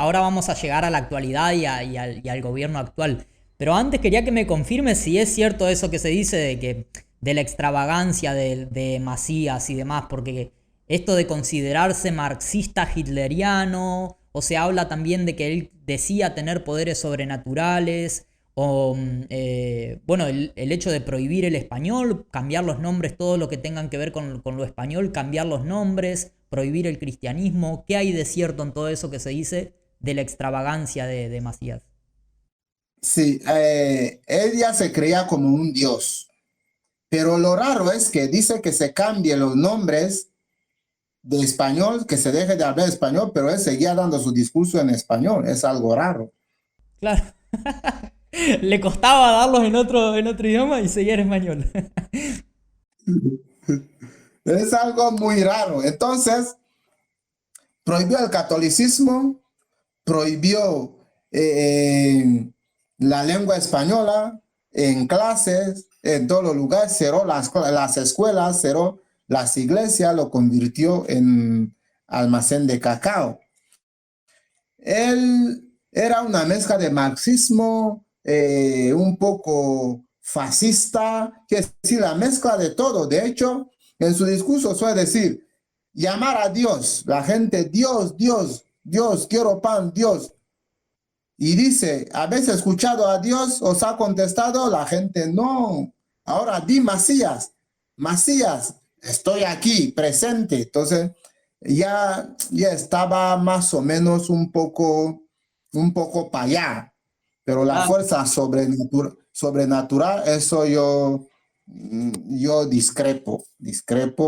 Speaker 2: a llegar a la actualidad y al gobierno actual. Pero antes quería que me confirme si es cierto eso que se dice de la extravagancia de Macías y demás, porque esto de considerarse marxista hitleriano, o se habla también de que él decía tener poderes sobrenaturales, o bueno, el hecho de prohibir el español, cambiar los nombres, todo lo que tengan que ver con lo español, cambiar los nombres, prohibir el cristianismo. ¿Qué hay de cierto en todo eso que se dice de la extravagancia de Macías?
Speaker 1: Sí, él ya se creía como un dios, pero lo raro es que dice que se cambien los nombres de español, que se deje de hablar español, pero él seguía dando su discurso en español. Es algo raro.
Speaker 2: Claro. Le costaba darlos en otro idioma y seguía en español.
Speaker 1: Es algo muy raro. Entonces, prohibió el catolicismo, prohibió la lengua española en clases, en todos los lugares, cerró las escuelas, cerró las iglesias, lo convirtió en almacén de cacao. Él era una mezcla de marxismo, un poco fascista, que es decir, la mezcla de todo. De hecho, en su discurso suele decir, llamar a Dios, la gente, Dios, Dios, Dios, quiero pan, Dios. Y dice, ¿habéis escuchado a Dios? ¿Os ha contestado? La gente, no. Ahora di Macías, Macías, estoy aquí, presente. Entonces, ya estaba más o menos un poco para allá. Pero la
Speaker 3: claro.
Speaker 1: fuerza sobrenatural, eso yo discrepo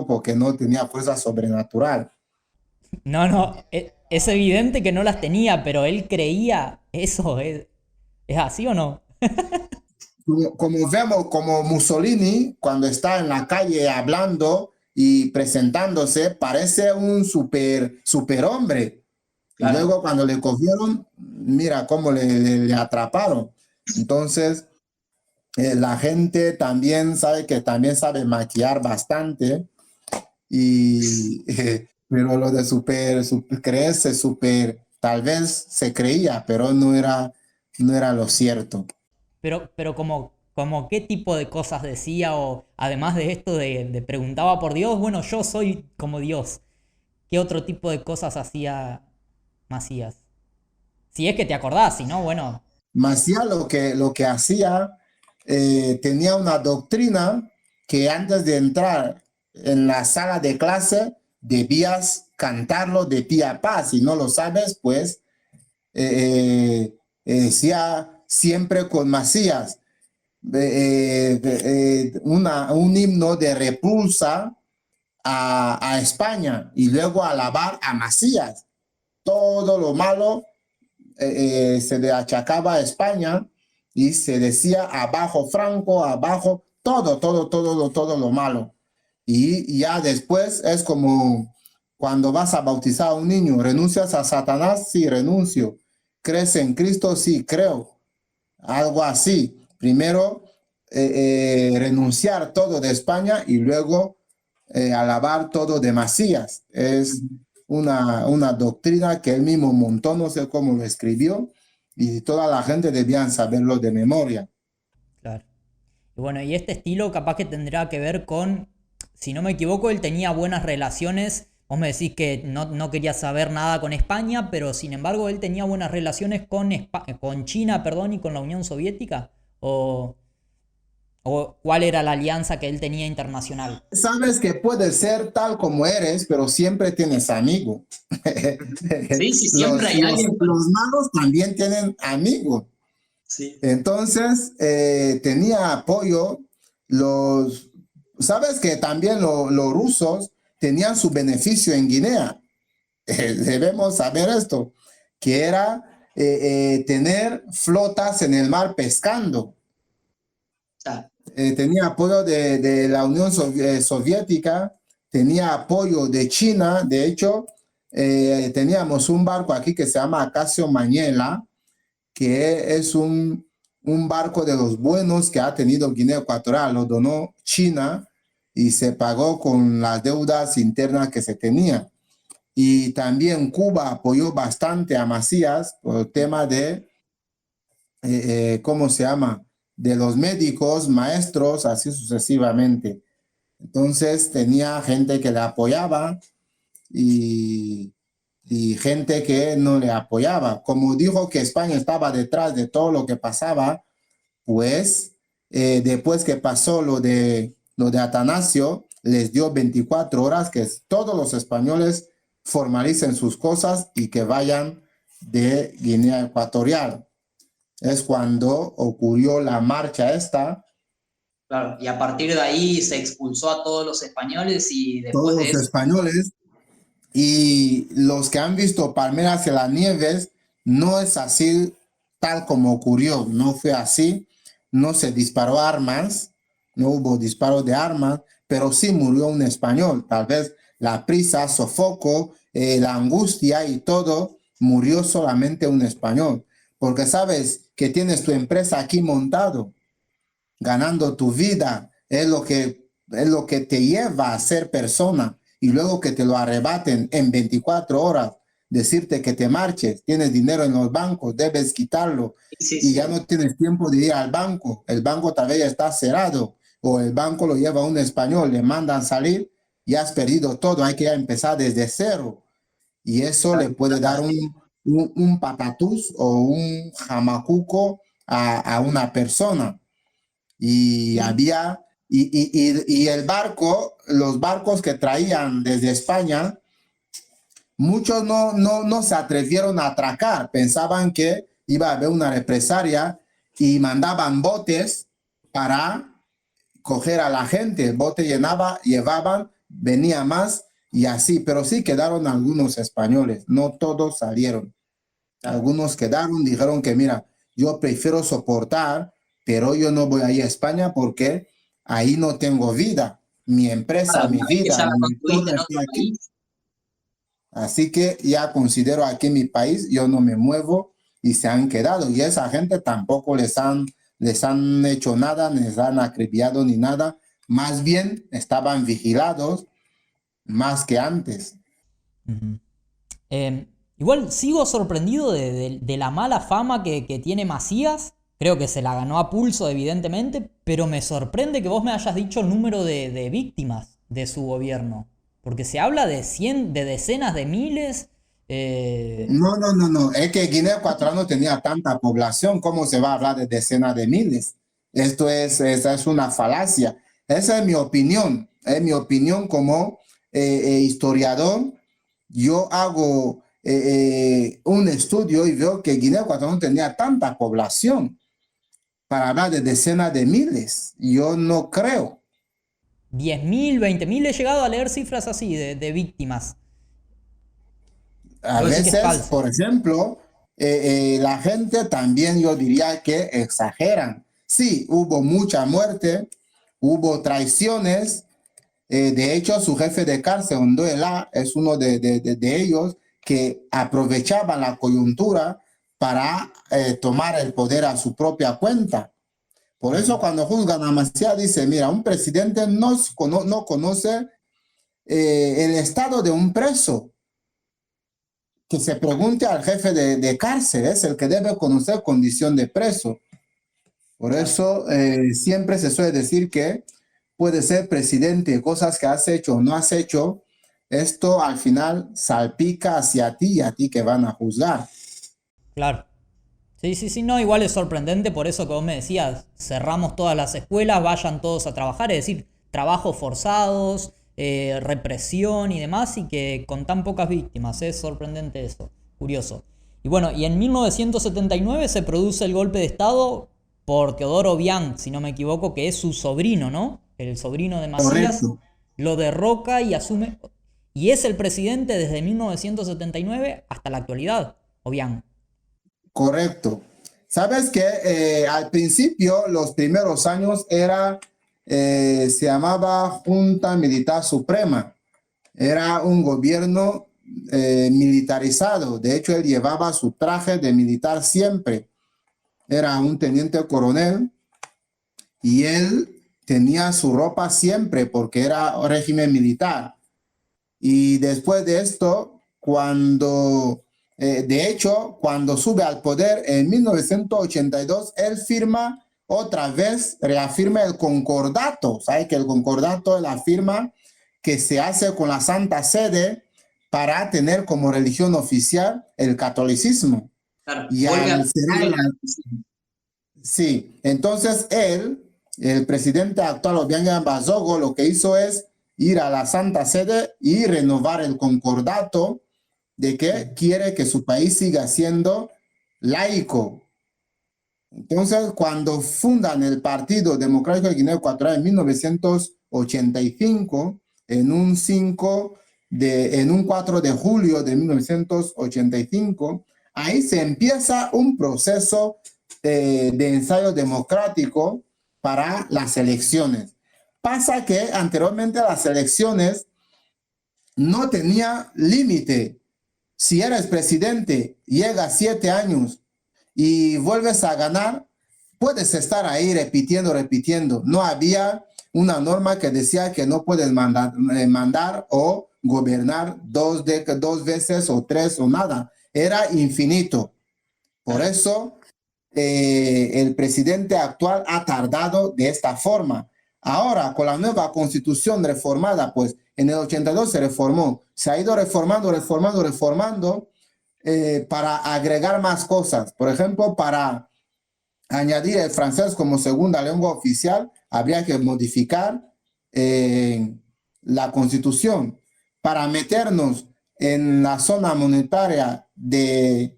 Speaker 1: porque no tenía fuerza sobrenatural.
Speaker 2: No, no, es evidente que no las tenía, pero él creía eso. ¿Es así o no?
Speaker 1: Como vemos, como Mussolini, cuando está en la calle hablando y presentándose, parece un superhombre. Y
Speaker 3: Claro.
Speaker 1: luego cuando le cogieron, mira cómo le atraparon. Entonces, la gente también sabe que también sabe maquillar bastante. Y, pero lo de creerse super, tal vez se creía, pero no era lo cierto.
Speaker 2: Pero como qué tipo de cosas decía o además de esto de preguntaba por Dios, bueno, yo soy como Dios. ¿Qué otro tipo de cosas hacía Macías? Si es que te acordás, si no, bueno,
Speaker 1: Macías lo que hacía, tenía una doctrina que antes de entrar en la sala de clase debías cantarlo de pie a pa. Si no lo sabes, pues decía siempre con Macías, un himno de repulsa a España y luego alabar a Macías. Todo lo malo se le achacaba a España y se decía abajo Franco, abajo todo lo malo. Y ya después es como cuando vas a bautizar a un niño, ¿renuncias a Satanás? Sí, renuncio. ¿Crees en Cristo? Sí, creo. Algo así. Primero renunciar todo de España y luego alabar todo de Macías. Es una doctrina que él mismo montó, no sé cómo lo escribió, y toda la gente debían saberlo de memoria.
Speaker 2: claro. Y bueno, y este estilo capaz que tendrá que ver con, si no me equivoco, él tenía buenas relaciones. Vos me decís que no quería saber nada con España, pero sin embargo él tenía buenas relaciones con China, perdón, y con la Unión Soviética. ¿O cuál era la alianza que él tenía internacional?
Speaker 1: Sabes que puedes ser tal como eres, pero siempre tienes amigos.
Speaker 3: Sí, sí, siempre hay alguien.
Speaker 1: Los malos también tienen amigos.
Speaker 3: Sí.
Speaker 1: Entonces, tenía apoyo. Los, sabes que también los rusos tenían su beneficio en Guinea. Debemos saber esto, que era tener flotas en el mar pescando.
Speaker 3: Ah,
Speaker 1: Tenía apoyo de la Unión Soviética, tenía apoyo de China. De hecho, teníamos un barco aquí que se llama Acacio Mañela, que es un barco de los buenos que ha tenido Guinea Ecuatorial. Lo donó China y se pagó con las deudas internas que se tenía. Y también Cuba apoyó bastante a Macías por el tema de, ¿cómo se llama? De los médicos, maestros, así sucesivamente. Entonces tenía gente que le apoyaba y, y gente que no le apoyaba. Como dijo que España estaba detrás de todo lo que pasaba, pues después que pasó lo de Atanasio, les dio 24 horas que todos los españoles formalicen sus cosas y que vayan de Guinea Ecuatorial. Es cuando ocurrió la marcha esta.
Speaker 3: claro, y a partir de ahí se expulsó a todos los españoles y después
Speaker 1: Todos
Speaker 3: de
Speaker 1: los
Speaker 3: eso,
Speaker 1: españoles y los que han visto Palmeras en las Nieves, no es así tal como ocurrió, no fue así, no se disparó armas, no hubo disparo de armas, pero sí murió un español, tal vez la prisa, sofoco, la angustia y todo, murió solamente un español, porque sabes que tienes tu empresa aquí montado, ganando tu vida, es lo que te lleva a ser persona y luego que te lo arrebaten en 24 horas, decirte que te marches, tienes dinero en los bancos, debes quitarlo
Speaker 3: sí,
Speaker 1: y ya
Speaker 3: sí,
Speaker 1: no tienes tiempo de ir al banco, el banco tal vez ya está cerrado o el banco lo lleva un español, le mandan salir y has perdido todo, hay que ya empezar desde cero y eso le puede dar un patatús o un jamacuco a una persona y había, y el barco, los barcos que traían desde España, muchos no se atrevieron a atracar, pensaban que iba a haber una represalia y mandaban botes para coger a la gente, el bote llenaba, llevaban, venía más y así, pero sí quedaron algunos españoles, no todos salieron.
Speaker 3: claro.
Speaker 1: Algunos quedaron, dijeron que mira, yo prefiero soportar, pero yo no voy a ir a España porque ahí no tengo vida, mi empresa,
Speaker 3: Claro,
Speaker 1: mi
Speaker 3: una vez que
Speaker 1: vida,
Speaker 3: ya la
Speaker 1: todo
Speaker 3: construiste en
Speaker 1: está
Speaker 3: otro
Speaker 1: aquí.
Speaker 3: país,
Speaker 1: Así que ya considero aquí mi país, yo no me muevo y se han quedado. Y esa gente tampoco les han hecho nada, les han acribillado ni nada. Más bien estaban vigilados más que antes.
Speaker 2: Ujú. Igual sigo sorprendido de la mala fama que tiene Macías. Creo que se la ganó a pulso, evidentemente, pero me sorprende que vos me hayas dicho el número de víctimas de su gobierno. Porque se habla de decenas de miles.
Speaker 1: No, no, no, no. Es que Guinea Ecuatorial no tenía tanta población. ¿Cómo se va a hablar de decenas de miles? Esa es una falacia. Esa es mi opinión. Es mi opinión como historiador. Yo hago un estudio y veo que Guinea Ecuatorial no tenía tanta población para hablar de decenas de miles. Yo no creo.
Speaker 2: 10.000, 20.000, he llegado a leer cifras así de víctimas.
Speaker 1: A
Speaker 2: Vos decís que es
Speaker 1: veces,
Speaker 2: falso.
Speaker 1: por ejemplo, la gente también yo diría que exageran. Sí, hubo mucha muerte, hubo traiciones. De hecho, su jefe de cárcel, Ondoela, es uno de ellos que aprovechaban la coyuntura para tomar el poder a su propia cuenta. Por eso cuando juzgan a Maciá dice, mira, un presidente no conoce el estado de un preso. Que se pregunte al jefe de cárcel, es el que debe conocer condición de preso. Por eso siempre se suele decir que puede ser presidente, cosas que has hecho o no has hecho, esto al final salpica hacia ti y a ti que van a juzgar.
Speaker 2: Claro. Sí, sí, sí, no, igual es sorprendente, por eso que vos me decías, cerramos todas las escuelas, vayan todos a trabajar, es decir, trabajos forzados, represión y demás, y que con tan pocas víctimas, es sorprendente eso, curioso. Y bueno, y en 1979 se produce el golpe de Estado por Teodoro Obiang, si no me equivoco, que es su sobrino, ¿no? El sobrino de Macías,
Speaker 1: Correcto,
Speaker 2: lo derroca y asume, y es el presidente desde 1979 hasta la actualidad, Obiang.
Speaker 1: correcto. Sabes que al principio, los primeros años, se llamaba Junta Militar Suprema. Era un gobierno militarizado. De hecho, él llevaba su traje de militar siempre. Era un teniente coronel y él tenía su ropa siempre porque era un régimen militar. Y después de esto, de hecho, cuando sube al poder en 1982, él firma otra vez, reafirma el concordato. ¿Sabe que el concordato es la firma que se hace con la Santa Sede para tener como religión oficial el catolicismo?
Speaker 3: Claro,
Speaker 1: Y
Speaker 3: vuelve a...
Speaker 1: al cerrar la, Sí, entonces el presidente actual, Obiang Bazogo, lo que hizo es ir a la Santa Sede y renovar el concordato de que quiere que su país siga siendo laico. Entonces, cuando fundan el Partido Democrático de Guinea Ecuatorial en 1985, en un 4 de julio de 1985, ahí se empieza un proceso de ensayo democrático para las elecciones. Pasa que anteriormente las elecciones no tenía límite. Si eres presidente, llegas 7 años y vuelves a ganar, puedes estar ahí repitiendo, repitiendo. No había una norma que decía que no puedes mandar o gobernar dos veces o tres o nada. Era infinito. Por eso el presidente actual ha tardado de esta forma. Ahora, con la nueva constitución reformada, pues en el 82 se reformó, se ha ido reformando para agregar más cosas. Por ejemplo, para añadir el francés como segunda lengua oficial, habría que modificar la constitución. Para meternos en la zona monetaria de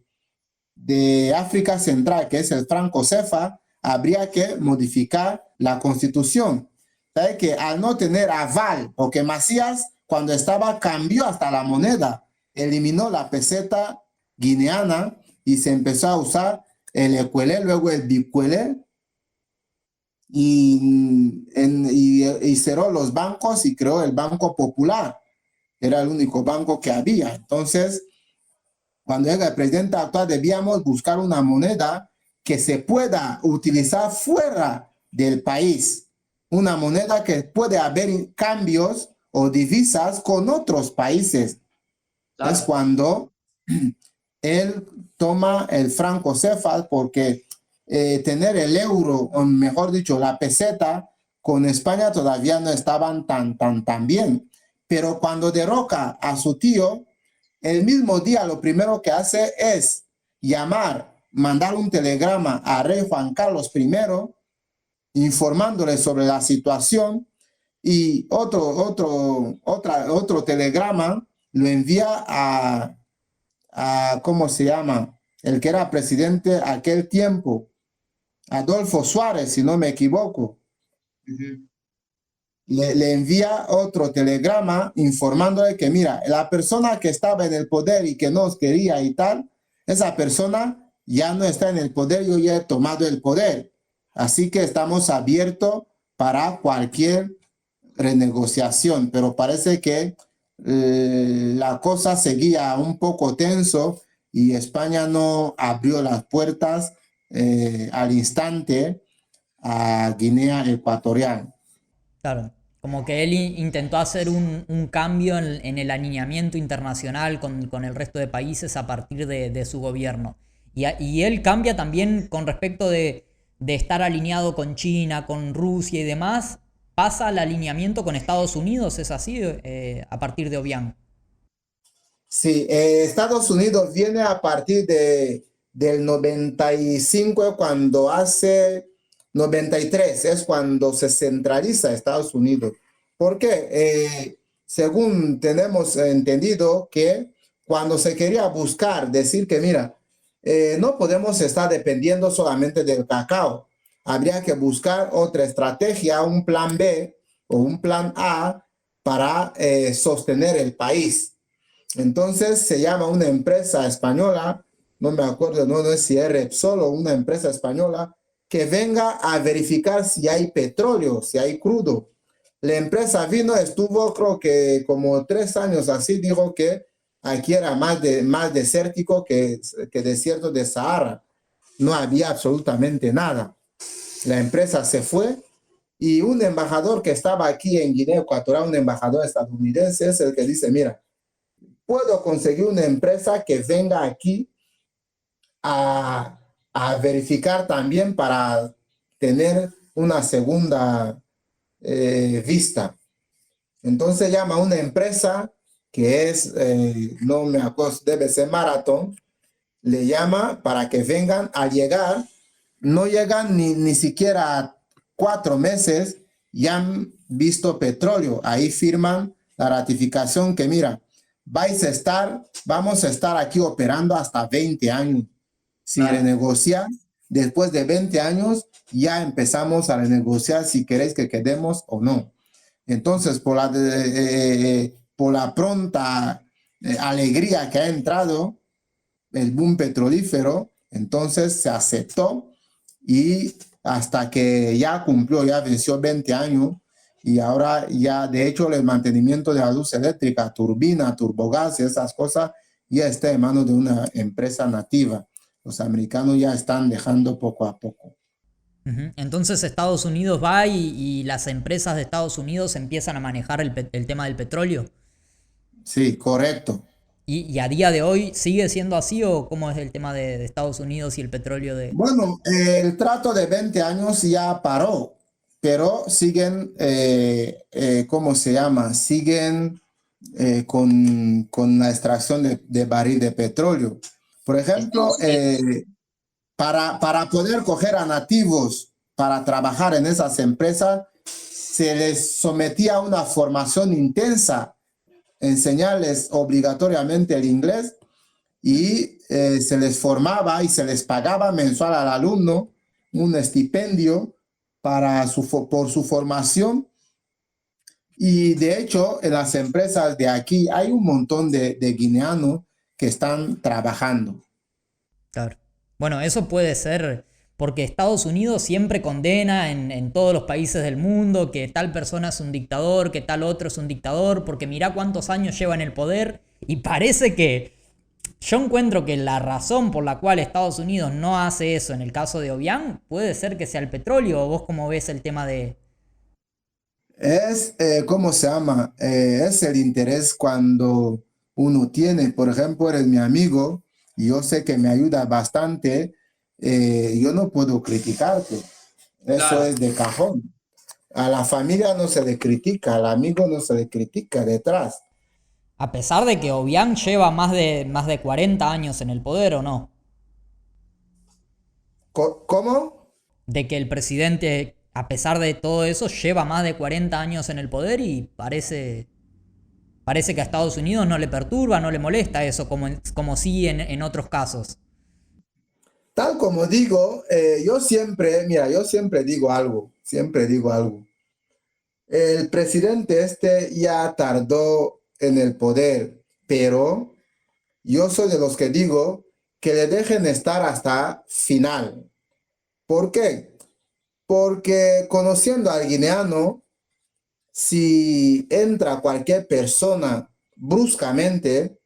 Speaker 1: África Central, que es el franco CFA, habría que modificar la constitución. ¿Sabe que al no tener aval, porque Macías cuando estaba cambió hasta la moneda, eliminó la peseta guineana y se empezó a usar el ecuelé, luego el bicuelé y cerró los bancos y creó el Banco Popular. Era el único banco que había. Entonces, cuando llega el presidente actual, debíamos buscar una moneda que se pueda utilizar fuera del país. Una moneda que puede haber cambios o divisas con otros países. Claro. Es cuando él toma el franco CFA porque tener el euro, o mejor dicho, la peseta, con España todavía no estaban tan bien. Pero cuando derroca a su tío, el mismo día lo primero que hace es llamar, mandar un telegrama a rey Juan Carlos I, informándole sobre la situación, y otro telegrama lo envía ¿cómo se llama? El que era presidente aquel tiempo, Adolfo Suárez, si no me equivoco. Le envía otro telegrama informándole que, mira, la persona que estaba en el poder y que nos quería y tal, esa persona ya no está en el poder, yo ya he tomado el poder. Así que estamos abiertos para cualquier renegociación, pero parece que la cosa seguía un poco tenso y España no abrió las puertas al instante a Guinea Ecuatorial.
Speaker 2: Claro, como que él intentó hacer un cambio en el alineamiento internacional con el resto de países a partir de su gobierno. Y él cambia también con respecto de estar alineado con China, con Rusia y demás, pasa al alineamiento con Estados Unidos, ¿es así? A partir de Obiang.
Speaker 1: Sí, Estados Unidos viene a partir del 95, cuando hace 93, es cuando se centraliza Estados Unidos. Porque según tenemos entendido que cuando se quería buscar, decir que mira, no podemos estar dependiendo solamente del cacao, habría que buscar otra estrategia, un plan B o un plan A para sostener el país. Entonces se llama una empresa española, no me acuerdo, no es si es Repsol o una empresa española, que venga a verificar si hay petróleo, si hay crudo. La empresa vino, estuvo creo que como 3 años así, dijo que aquí era más desértico que desierto de Sahara. No había absolutamente nada. La empresa se fue y un embajador que estaba aquí en Guinea Ecuatorial, un embajador estadounidense, es el que dice, mira, puedo conseguir una empresa que venga aquí a verificar también para tener una segunda vista. Entonces llama a una empresa que es, no me acuerdo, debe ser Marathon, le llama para que vengan. A llegar, no llegan ni siquiera 4 meses, ya han visto petróleo. Ahí firman la ratificación que mira, vamos a estar aquí operando hasta 20 años. Si renegociar, después de 20 años, ya empezamos a renegociar si queréis que quedemos o no. Entonces, por la pronta alegría que ha entrado el boom petrolífero, entonces se aceptó y hasta que ya cumplió, ya venció 20 años, y ahora ya, de hecho, el mantenimiento de la luz eléctrica, turbina, turbogás y esas cosas, ya está en manos de una empresa nativa. Los americanos ya están dejando poco a poco.
Speaker 2: Entonces Estados Unidos va y las empresas de Estados Unidos empiezan a manejar el tema del petróleo.
Speaker 1: Sí, correcto.
Speaker 2: ¿Y a día de hoy sigue siendo así o cómo es el tema de Estados Unidos y el petróleo de...
Speaker 1: Bueno, el trato de 20 años ya paró, pero siguen, ¿cómo se llama? Siguen con la extracción de barril de petróleo. Por ejemplo, para poder coger a nativos para trabajar en esas empresas, se les sometía a una formación intensa, enseñarles obligatoriamente el inglés, y se les formaba y se les pagaba mensual al alumno un estipendio por su formación. Y de hecho, en las empresas de aquí hay un montón de guineanos que están trabajando.
Speaker 2: Claro. Bueno, eso puede ser porque Estados Unidos siempre condena en todos los países del mundo que tal persona es un dictador, que tal otro es un dictador, porque mirá cuántos años lleva en el poder y parece que yo encuentro que la razón por la cual Estados Unidos no hace eso en el caso de Obiang puede ser que sea el petróleo. ¿Vos cómo ves el tema de...?
Speaker 1: Es, ¿cómo se llama? Es el interés cuando uno tiene, por ejemplo, eres mi amigo y yo sé que me ayuda bastante. yo no puedo criticarte. Eso
Speaker 3: Claro.
Speaker 1: es de cajón. A la familia no se le critica, al amigo no se le critica detrás.
Speaker 2: A pesar de que Obiang lleva más de 40 años en el poder, ¿o no?
Speaker 1: ¿Cómo?
Speaker 2: De que el presidente, a pesar de todo eso, lleva más de 40 años en el poder y parece que a Estados Unidos no le perturba, no le molesta eso, como sí en otros casos.
Speaker 1: Tal como digo, yo siempre digo algo. El presidente este ya tardó en el poder, pero yo soy de los que digo que le dejen estar hasta final. ¿Por qué? Porque conociendo al guineano, si entra cualquier persona bruscamente,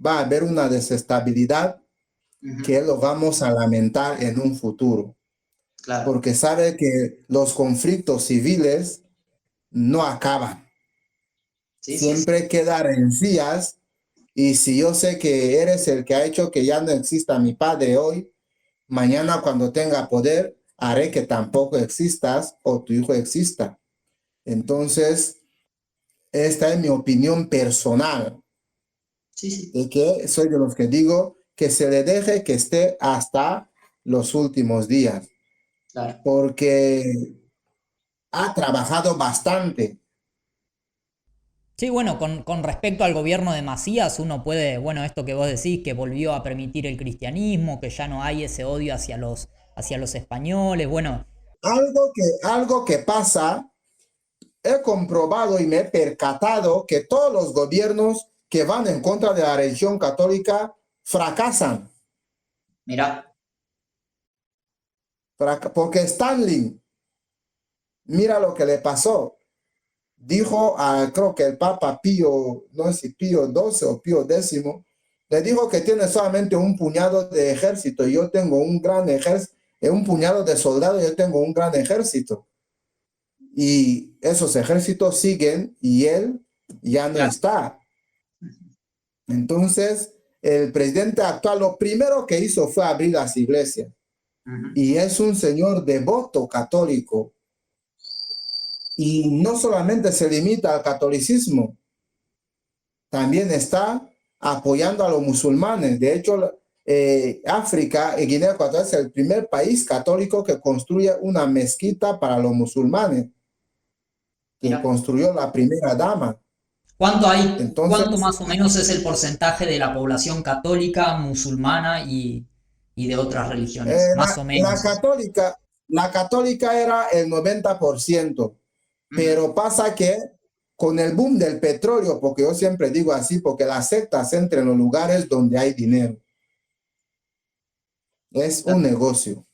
Speaker 1: va a haber una desestabilidad que lo vamos a lamentar en un futuro.
Speaker 3: Claro.
Speaker 1: Porque sabe que los conflictos civiles no acaban.
Speaker 3: Sí,
Speaker 1: Siempre queda rencillas. Y si yo sé que eres el que ha hecho que ya no exista mi padre hoy, mañana cuando tenga poder, haré que tampoco existas o tu hijo exista. Entonces, esta es mi opinión personal,
Speaker 3: sí, sí,
Speaker 1: de que soy de los que digo que se le deje que esté hasta los últimos días,
Speaker 3: claro.
Speaker 1: porque ha trabajado bastante.
Speaker 2: Sí, bueno, con respecto al gobierno de Macías, uno puede, bueno, esto que vos decís, que volvió a permitir el cristianismo, que ya no hay ese odio hacia los españoles, bueno,
Speaker 1: Algo que pasa, he comprobado y me he percatado que todos los gobiernos que van en contra de la religión católica fracasan.
Speaker 3: Mirá,
Speaker 1: Porque Stanley, mira lo que le pasó. Dijo a, creo que el Papa Pío, no sé si Pío XII o Pío X, le dijo que tiene solamente un puñado de ejército y yo tengo un gran ejército, un puñado de soldados, yo tengo un gran ejército. Y esos ejércitos siguen y él ya no
Speaker 3: claro.
Speaker 1: está. Entonces, el presidente actual lo primero que hizo fue abrir las iglesias. Y es un señor devoto católico. Y no solamente se limita al catolicismo, también está apoyando a los musulmanes. De hecho, África, Guinea Ecuatorial, es el primer país católico que construye una mezquita para los musulmanes, que
Speaker 3: Mirá.
Speaker 1: construyó la primera dama.
Speaker 3: ¿Cuánto
Speaker 1: Entonces,
Speaker 3: más o menos es el porcentaje de la población católica, musulmana y de otras religiones? Más o
Speaker 1: la
Speaker 3: menos.
Speaker 1: católica, la católica era el 90%, pero pasa que con el boom del petróleo, porque yo siempre digo así, porque las sectas entran en los lugares donde hay dinero. Es un negocio.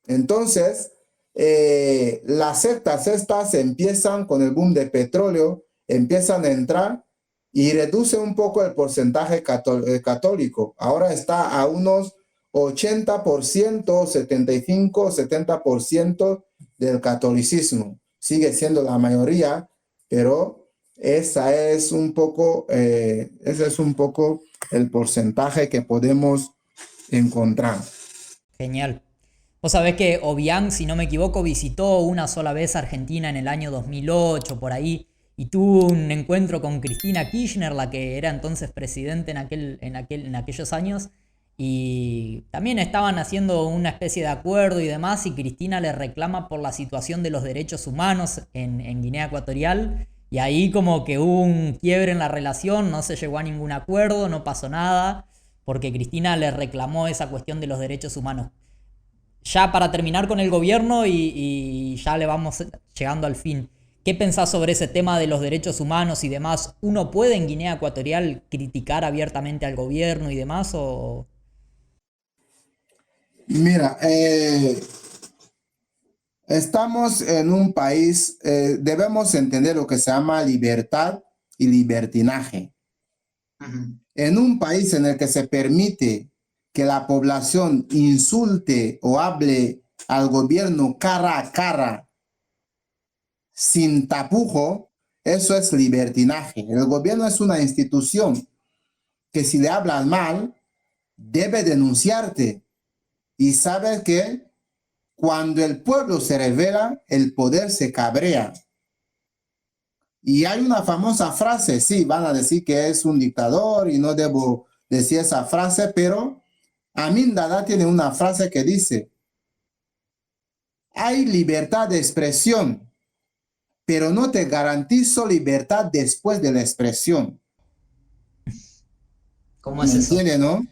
Speaker 1: Entonces, las sectas estas empiezan con el boom de petróleo, empiezan a entrar y reduce un poco el porcentaje católico. Ahora está a unos 80%, 75, 70% del catolicismo. Sigue siendo la mayoría, pero ese es un poco el porcentaje que podemos encontrar.
Speaker 2: genial. Vos sabés que Obiang, si no me equivoco, visitó una sola vez Argentina en el año 2008, por ahí, y tuvo un encuentro con Cristina Kirchner, la que era entonces presidente en aquellos años, y también estaban haciendo una especie de acuerdo y demás, y Cristina le reclama por la situación de los derechos humanos en Guinea Ecuatorial, y ahí como que hubo un quiebre en la relación, no se llegó a ningún acuerdo, no pasó nada, porque Cristina le reclamó esa cuestión de los derechos humanos. Ya para terminar con el gobierno y ya le vamos llegando al fin. ¿Qué pensás sobre ese tema de los derechos humanos y demás? ¿Uno puede en Guinea Ecuatorial criticar abiertamente al gobierno y demás? O...
Speaker 1: Mira, estamos en un país, debemos entender lo que se llama libertad y libertinaje. En un país en el que se permite que la población insulte o hable al gobierno cara a cara sin tapujo, eso es libertinaje. El gobierno es una institución que si le hablas mal, debe denunciarte Y sabes que cuando el pueblo se revela, el poder se cabrea. Y hay una famosa frase, sí, van a decir que es un dictador y no debo decir esa frase, pero Amin Dada tiene una frase que dice, hay libertad de expresión, pero no te garantizo libertad después de la expresión.
Speaker 3: ¿Cómo es
Speaker 1: ¿Me
Speaker 3: eso?
Speaker 1: entiende, no?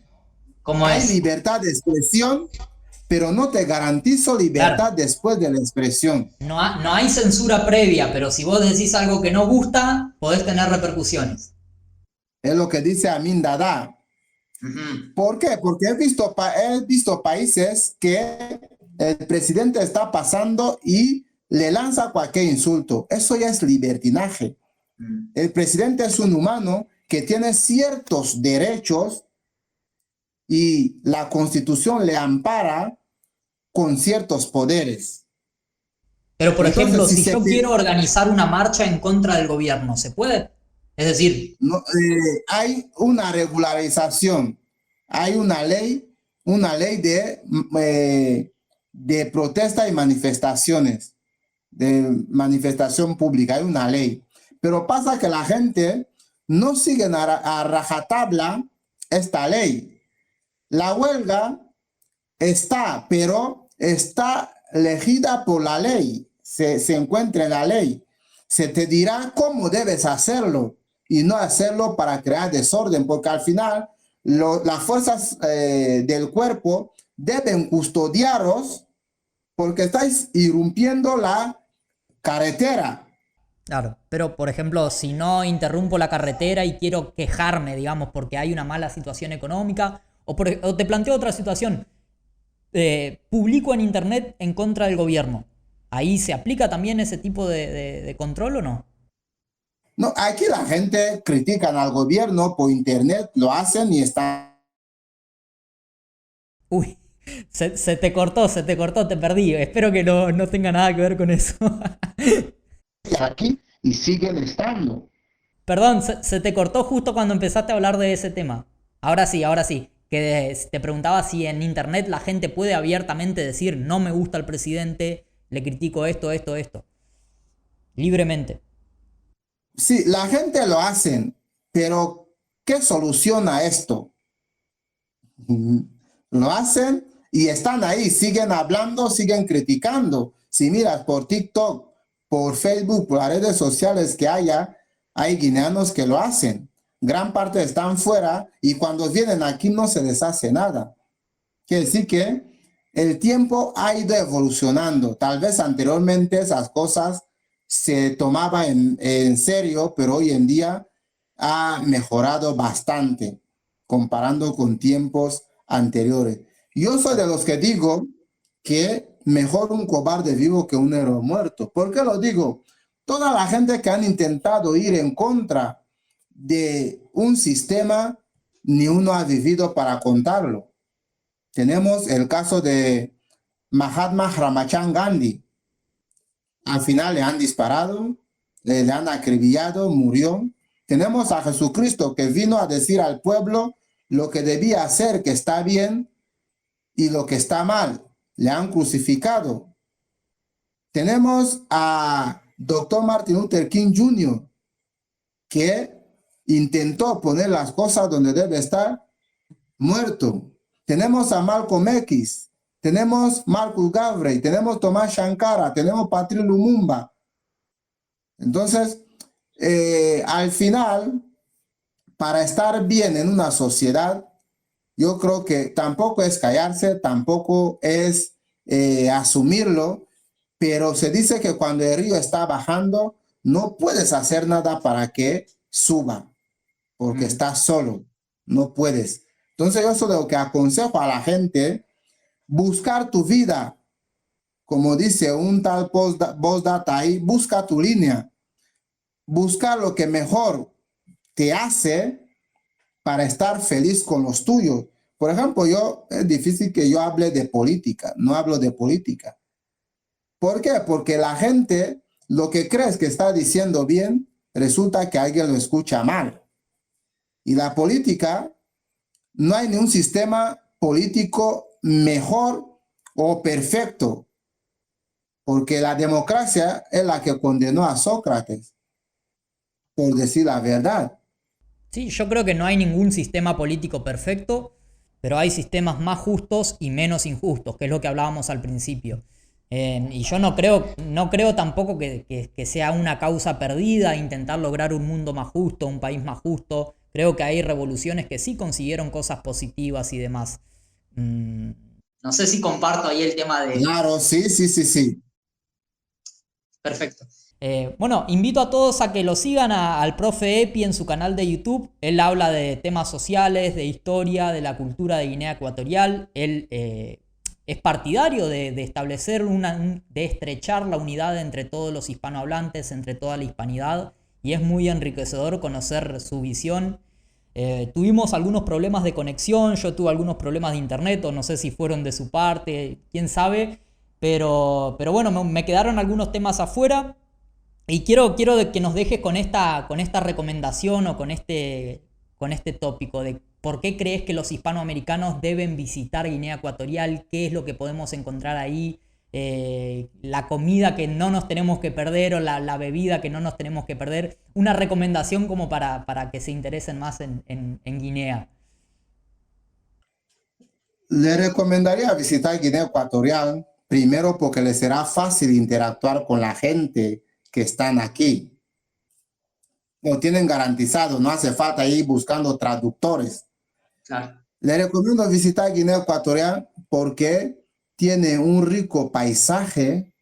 Speaker 3: ¿Cómo
Speaker 1: Hay
Speaker 3: es?
Speaker 1: libertad de expresión, pero no te garantizo libertad
Speaker 2: Claro,
Speaker 1: después de la expresión.
Speaker 3: No hay censura previa, pero si vos decís algo que no gusta, podés tener repercusiones.
Speaker 1: Es lo que dice Amin Dada.
Speaker 3: Ujú.
Speaker 1: ¿Por qué? Porque he visto países que el presidente está pasando y le lanza cualquier insulto. Eso ya es libertinaje.
Speaker 3: Mm.
Speaker 1: El presidente es un humano que tiene ciertos derechos y la Constitución le ampara con ciertos poderes.
Speaker 3: Pero, por ejemplo,
Speaker 1: Entonces, si
Speaker 3: si
Speaker 1: se
Speaker 3: yo
Speaker 1: te,
Speaker 3: quiero organizar una marcha en contra del gobierno, ¿se puede? Es decir,
Speaker 1: no, hay una regularización, hay una ley de protesta y manifestaciones, de manifestación pública, hay una ley. Pero pasa que la gente no sigue a rajatabla esta ley. La huelga está, pero está elegida por la ley, se encuentra en la ley. Se te dirá cómo debes hacerlo y no hacerlo para crear desorden, porque al final las fuerzas del cuerpo deben custodiaros porque estáis irrumpiendo la carretera.
Speaker 2: claro. Pero, por ejemplo, si no interrumpo la carretera y quiero quejarme, digamos, porque hay una mala situación económica, o te planteo otra situación, publico en internet en contra del gobierno. ¿Ahí se aplica también ese tipo de control o no?
Speaker 1: No, aquí la gente critica al gobierno por internet, lo hacen y están
Speaker 2: Uy, se te cortó, te perdí. Espero que no tenga nada que ver con eso.
Speaker 1: aquí y siguen estando.
Speaker 2: Perdón, se te cortó justo cuando empezaste a hablar de ese tema. Ahora sí, ahora sí. Que te preguntaba si en internet la gente puede abiertamente decir no me gusta el presidente, le critico esto, esto, esto. Libremente.
Speaker 1: Sí, la gente lo hacen, pero ¿qué soluciona esto? Lo hacen y están ahí, siguen hablando, siguen criticando. Si miras por TikTok, por Facebook, por las redes sociales que haya, hay guineanos que lo hacen. Gran parte están fuera y cuando vienen aquí no se les hace nada. Quiere decir que el tiempo ha ido evolucionando. Tal vez anteriormente esas cosas se tomaban en serio, pero hoy en día ha mejorado bastante comparando con tiempos anteriores. Yo soy de los que digo que mejor un cobarde vivo que un héroe muerto. ¿Por qué lo digo? Toda la gente que han intentado ir en contra de un sistema, ni uno ha vivido para contarlo. Tenemos el caso de Mahatma Ramachandra Gandhi. Al final le han disparado, le han acribillado, murió. Tenemos a Jesucristo que vino a decir al pueblo lo que debía hacer, que está bien, y lo que está mal. Le han crucificado. Tenemos a Dr. Martin Luther King Jr., que intentó poner las cosas donde debe estar, muerto. Tenemos a Malcolm X, tenemos Marcus Garvey, tenemos Tomás Sankara, tenemos Patrice Lumumba. Entonces, al final, para estar bien en una sociedad, yo creo que tampoco es callarse, tampoco es asumirlo, pero se dice que cuando el río está bajando, no puedes hacer nada para que suba, porque estás solo, no puedes. Entonces yo soy lo que aconsejo a la gente, buscar tu vida, como dice un tal Boss Data ahí, busca tu línea, busca lo que mejor te hace para estar feliz con los tuyos. Por ejemplo, es difícil que yo hable de política, no hablo de política. ¿Por qué? Porque la gente, lo que crees que está diciendo bien, resulta que alguien lo escucha mal. Y la política, no hay ni un sistema político mejor o perfecto, porque la democracia es la que condenó a Sócrates, por decir la verdad.
Speaker 2: Sí, yo creo que no hay ningún sistema político perfecto, pero hay sistemas más justos y menos injustos, que es lo que hablábamos al principio. Y yo no creo tampoco que sea una causa perdida intentar lograr un mundo más justo, un país más justo. Creo que hay revoluciones que sí consiguieron cosas positivas y demás. Mm,
Speaker 3: No sé si comparto ahí el tema de...
Speaker 1: Claro, sí, sí, sí, sí.
Speaker 3: Perfecto.
Speaker 2: Bueno, invito a todos a que lo sigan al profe Epi en su canal de YouTube. Él habla de temas sociales, de historia, de la cultura de Guinea Ecuatorial. Él es partidario de establecer de estrechar la unidad entre todos los hispanohablantes, entre toda la hispanidad. Y es muy enriquecedor conocer su visión. Tuvimos algunos problemas de conexión, yo tuve algunos problemas de internet, o no sé si fueron de su parte, quién sabe. Pero bueno, me quedaron algunos temas afuera. Y quiero que nos dejes con esta recomendación o con este tópico de por qué crees que los hispanoamericanos deben visitar Guinea Ecuatorial, qué es lo que podemos encontrar ahí, la comida que no nos tenemos que perder o la bebida que no nos tenemos que perder. Una recomendación como para que se interesen más en Guinea.
Speaker 1: Le recomendaría visitar Guinea Ecuatorial, primero porque le será fácil interactuar con la gente que están aquí. Lo tienen garantizado, no hace falta ir buscando traductores.
Speaker 3: Claro.
Speaker 1: Le recomiendo visitar Guinea Ecuatorial porque tiene un rico paisaje,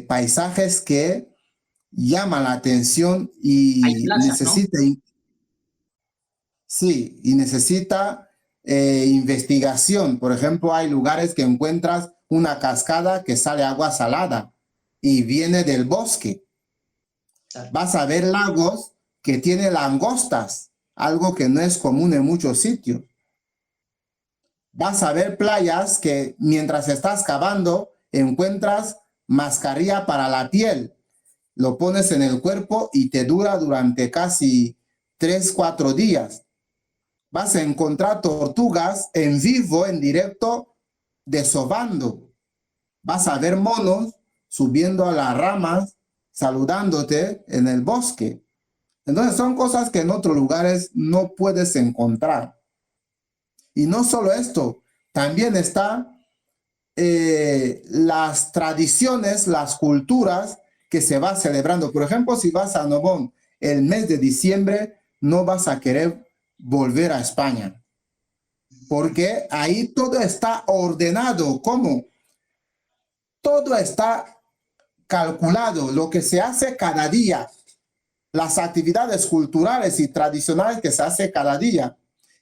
Speaker 1: paisajes que llaman la atención
Speaker 3: Hay
Speaker 1: y
Speaker 3: playas, ¿no?
Speaker 1: necesita, sí, y necesita investigación. Por ejemplo, hay lugares que encuentras una cascada que sale agua salada y viene del bosque.
Speaker 3: Claro.
Speaker 1: Vas a ver lagos que tienen langostas, algo que no es común en muchos sitios. Vas a ver playas que mientras estás cavando encuentras mascarilla para la piel. Lo pones en el cuerpo y te dura durante casi 3, 4 días. Vas a encontrar tortugas en vivo, en directo, desobando. Vas a ver monos subiendo a las ramas, saludándote en el bosque. Entonces son cosas que en otros lugares no puedes encontrar. Y no solo esto, también está las tradiciones, las culturas que se va celebrando. Por ejemplo, si vas a Nobón el mes de diciembre, no vas a querer volver a España, porque ahí todo está ordenado. ¿Cómo? Todo está calculado, lo que se hace cada día, las actividades culturales y tradicionales que se hace cada día.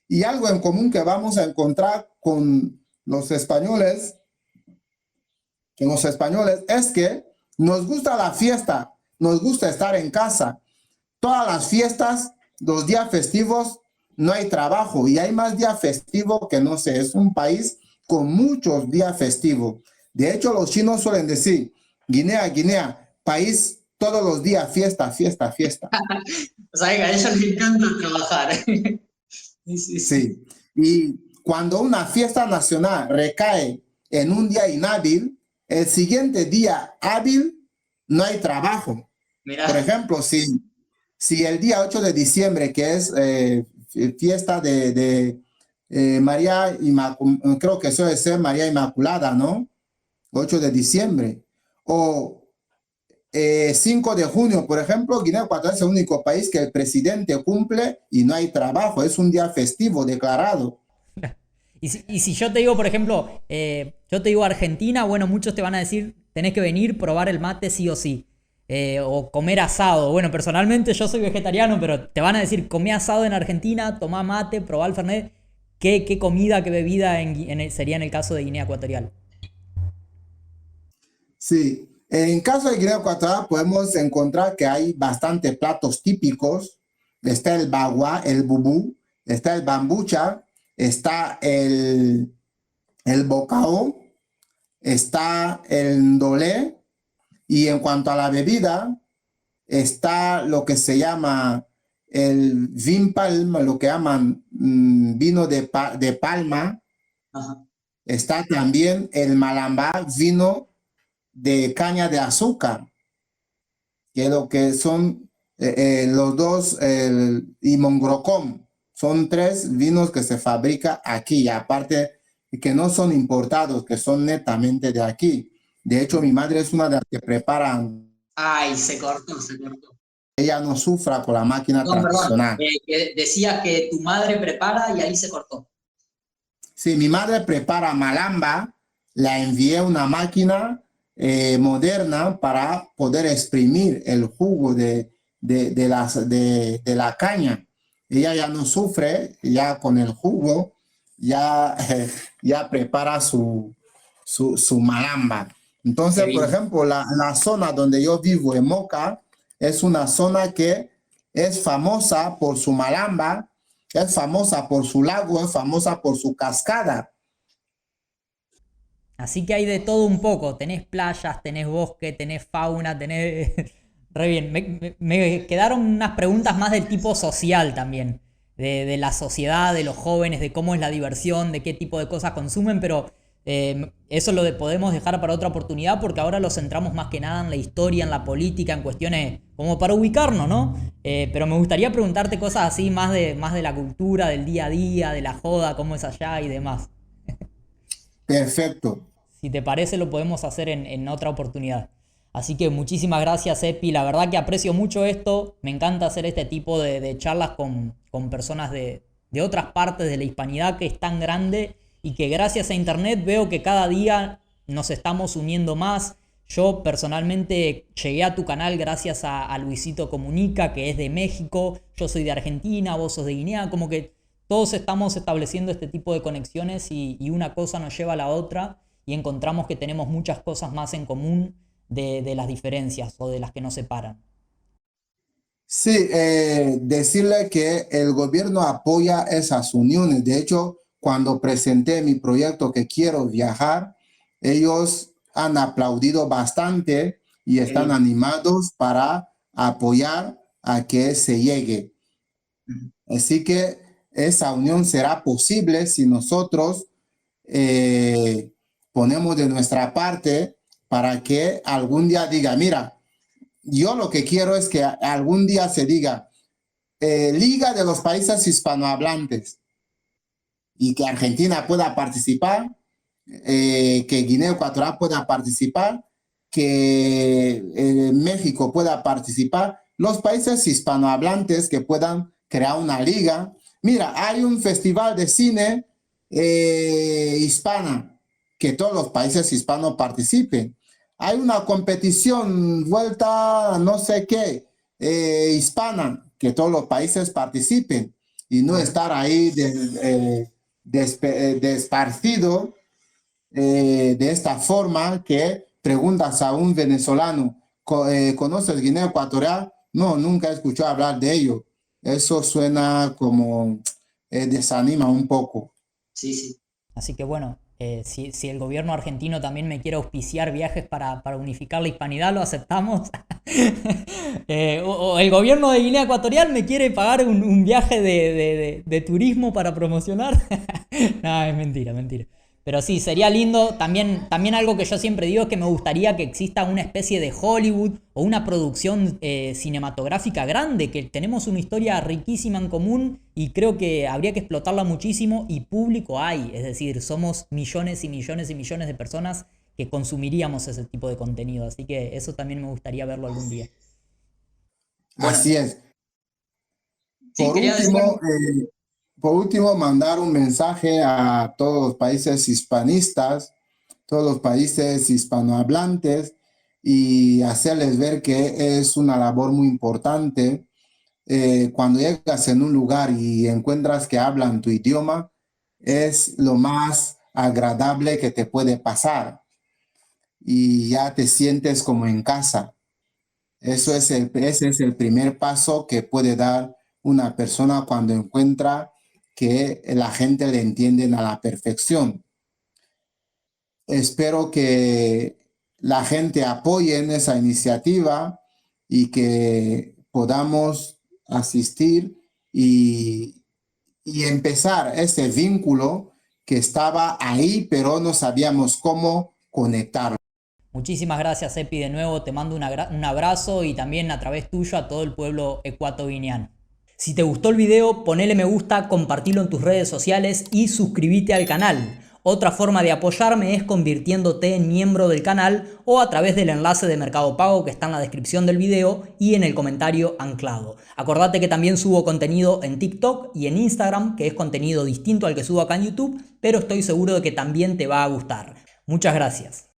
Speaker 1: Y algo en común que vamos a encontrar con los españoles es que nos gusta la fiesta, nos gusta estar en casa. Todas las fiestas, los días festivos, no hay trabajo y hay más días festivos que no sé, es un país con muchos días festivos. De hecho, los chinos suelen decir, Guinea, Guinea, país todos los días, fiesta, fiesta, fiesta.
Speaker 3: O sea, que a ellos les encanta trabajar. Sí, sí, sí.
Speaker 1: Sí, y cuando una fiesta nacional recae en un día inhábil, el siguiente día hábil no hay trabajo.
Speaker 3: Mirá.
Speaker 1: Por ejemplo, si el día 8 de diciembre, que es fiesta de María Inmaculada, creo que suele ser María Inmaculada, ¿no? 8 de diciembre. O 5 de junio, por ejemplo, Guinea Ecuatorial es el único país que el presidente cumple y no hay trabajo, es un día festivo declarado.
Speaker 2: Y si yo te digo, por ejemplo, yo te digo Argentina, bueno, muchos te van a decir, tenés que venir, probar el mate sí o sí. O comer asado. Bueno, personalmente yo soy vegetariano, pero te van a decir, comé asado en Argentina, tomá mate, probá el Fernet. ¿Qué comida, qué bebida sería en el caso de Guinea Ecuatorial?
Speaker 1: Sí, en caso de Guinea Ecuatorial podemos encontrar que hay bastantes platos típicos. Está el bagua, el bubú, está el bambucha, está el bocao, está el ndolé. Y en cuanto a la bebida, está lo que se llama el vin palma, lo que llaman vino de palma.
Speaker 3: Ajá.
Speaker 1: Está también el malambá, vino de caña de azúcar, que lo que son los dos, y Mongrocom, son tres vinos que se fabrican aquí, aparte que no son importados, que son netamente de aquí. De hecho, mi madre es una de las que preparan,
Speaker 3: Ay, se cortó, se cortó.
Speaker 1: ella no sufra con la máquina
Speaker 3: Perdón.
Speaker 1: tradicional.
Speaker 3: Que decías que tu madre prepara y ahí se cortó.
Speaker 1: Si mi madre prepara malamba, la envié a una máquina moderna para poder exprimir el jugo de la caña. Ella ya no sufre, ya con el jugo, ya, ya prepara su malamba. Entonces, por ejemplo, la zona donde yo vivo, en Moca, es una zona que es famosa por su malamba, es famosa por su lago, es famosa por su cascada.
Speaker 2: Así que hay de todo un poco. Tenés playas, tenés bosque, tenés fauna, tenés... Re bien. Me quedaron unas preguntas más del tipo social también. De la sociedad, de los jóvenes, de cómo es la diversión, de qué tipo de cosas consumen, pero eso podemos dejar para otra oportunidad porque ahora lo centramos más que nada en la historia, en la política, en cuestiones como para ubicarnos, ¿no? Pero me gustaría preguntarte cosas así más de la cultura, del día a día, de la joda, cómo es allá y demás.
Speaker 1: Perfecto.
Speaker 2: Si te parece, lo podemos hacer en otra oportunidad. Así que muchísimas gracias, Epi. La verdad que aprecio mucho esto. Me encanta hacer este tipo de charlas con personas de otras partes de la hispanidad que es tan grande y que gracias a Internet veo que cada día nos estamos uniendo más. Yo personalmente llegué a tu canal gracias a Luisito Comunica, que es de México. Yo soy de Argentina, vos sos de Guinea. Como que todos estamos estableciendo este tipo de conexiones y una cosa nos lleva a la otra y encontramos que tenemos muchas cosas más en común de las diferencias o de las que nos separan.
Speaker 1: Sí, decirle que el gobierno apoya esas uniones. De hecho, cuando presenté mi proyecto que quiero viajar, ellos han aplaudido bastante y están animados para apoyar a que se llegue. Así que esa unión será posible si nosotros ponemos de nuestra parte para que algún día diga, mira, yo lo que quiero es que algún día se diga Liga de los Países Hispanohablantes y que Argentina pueda participar, que Guinea Ecuatorial pueda participar, que México pueda participar, los países hispanohablantes que puedan crear una liga. Mira, hay un festival de cine hispana, que todos los países hispanos participen. Hay una competición, vuelta no sé qué, hispana, que todos los países participen y no estar ahí desparcido de esta forma que preguntas a un venezolano, ¿conoces Guinea Ecuatorial? No, nunca he escuchado hablar de ello. Eso suena como desanima un poco.
Speaker 3: Sí, sí.
Speaker 2: Así que bueno, si el gobierno argentino también me quiere auspiciar viajes para unificar la hispanidad, lo aceptamos. O el gobierno de Guinea Ecuatorial me quiere pagar un viaje de turismo para promocionar. No, es mentira, mentira. Pero sí, sería lindo. También algo que yo siempre digo es que me gustaría que exista una especie de Hollywood o una producción cinematográfica grande, que tenemos una historia riquísima en común y creo que habría que explotarla muchísimo y público hay. Es decir, somos millones y millones y millones de personas que consumiríamos ese tipo de contenido. Así que eso también me gustaría verlo algún día.
Speaker 3: Bueno,
Speaker 1: Así es.
Speaker 3: sí, quería decir...
Speaker 1: Por último, mandar un mensaje a todos los países hispanistas, todos los países hispanohablantes y hacerles ver que es una labor muy importante. Cuando llegas en un lugar y encuentras que hablan tu idioma, es lo más agradable que te puede pasar y ya te sientes como en casa. Ese es el primer paso que puede dar una persona cuando encuentra que la gente le entiende a la perfección. Espero que la gente apoye en esa iniciativa y que podamos asistir y empezar ese vínculo que estaba ahí, pero no sabíamos cómo conectarlo.
Speaker 2: Muchísimas gracias, Epi, de nuevo te mando un abrazo y también a través tuyo a todo el pueblo ecuatoguineano. Si te gustó el video, ponele me gusta, compartilo en tus redes sociales y suscríbete al canal. Otra forma de apoyarme es convirtiéndote en miembro del canal o a través del enlace de Mercado Pago que está en la descripción del video y en el comentario anclado. Acordate que también subo contenido en TikTok y en Instagram, que es contenido distinto al que subo acá en YouTube, pero estoy seguro de que también te va a gustar. Muchas gracias.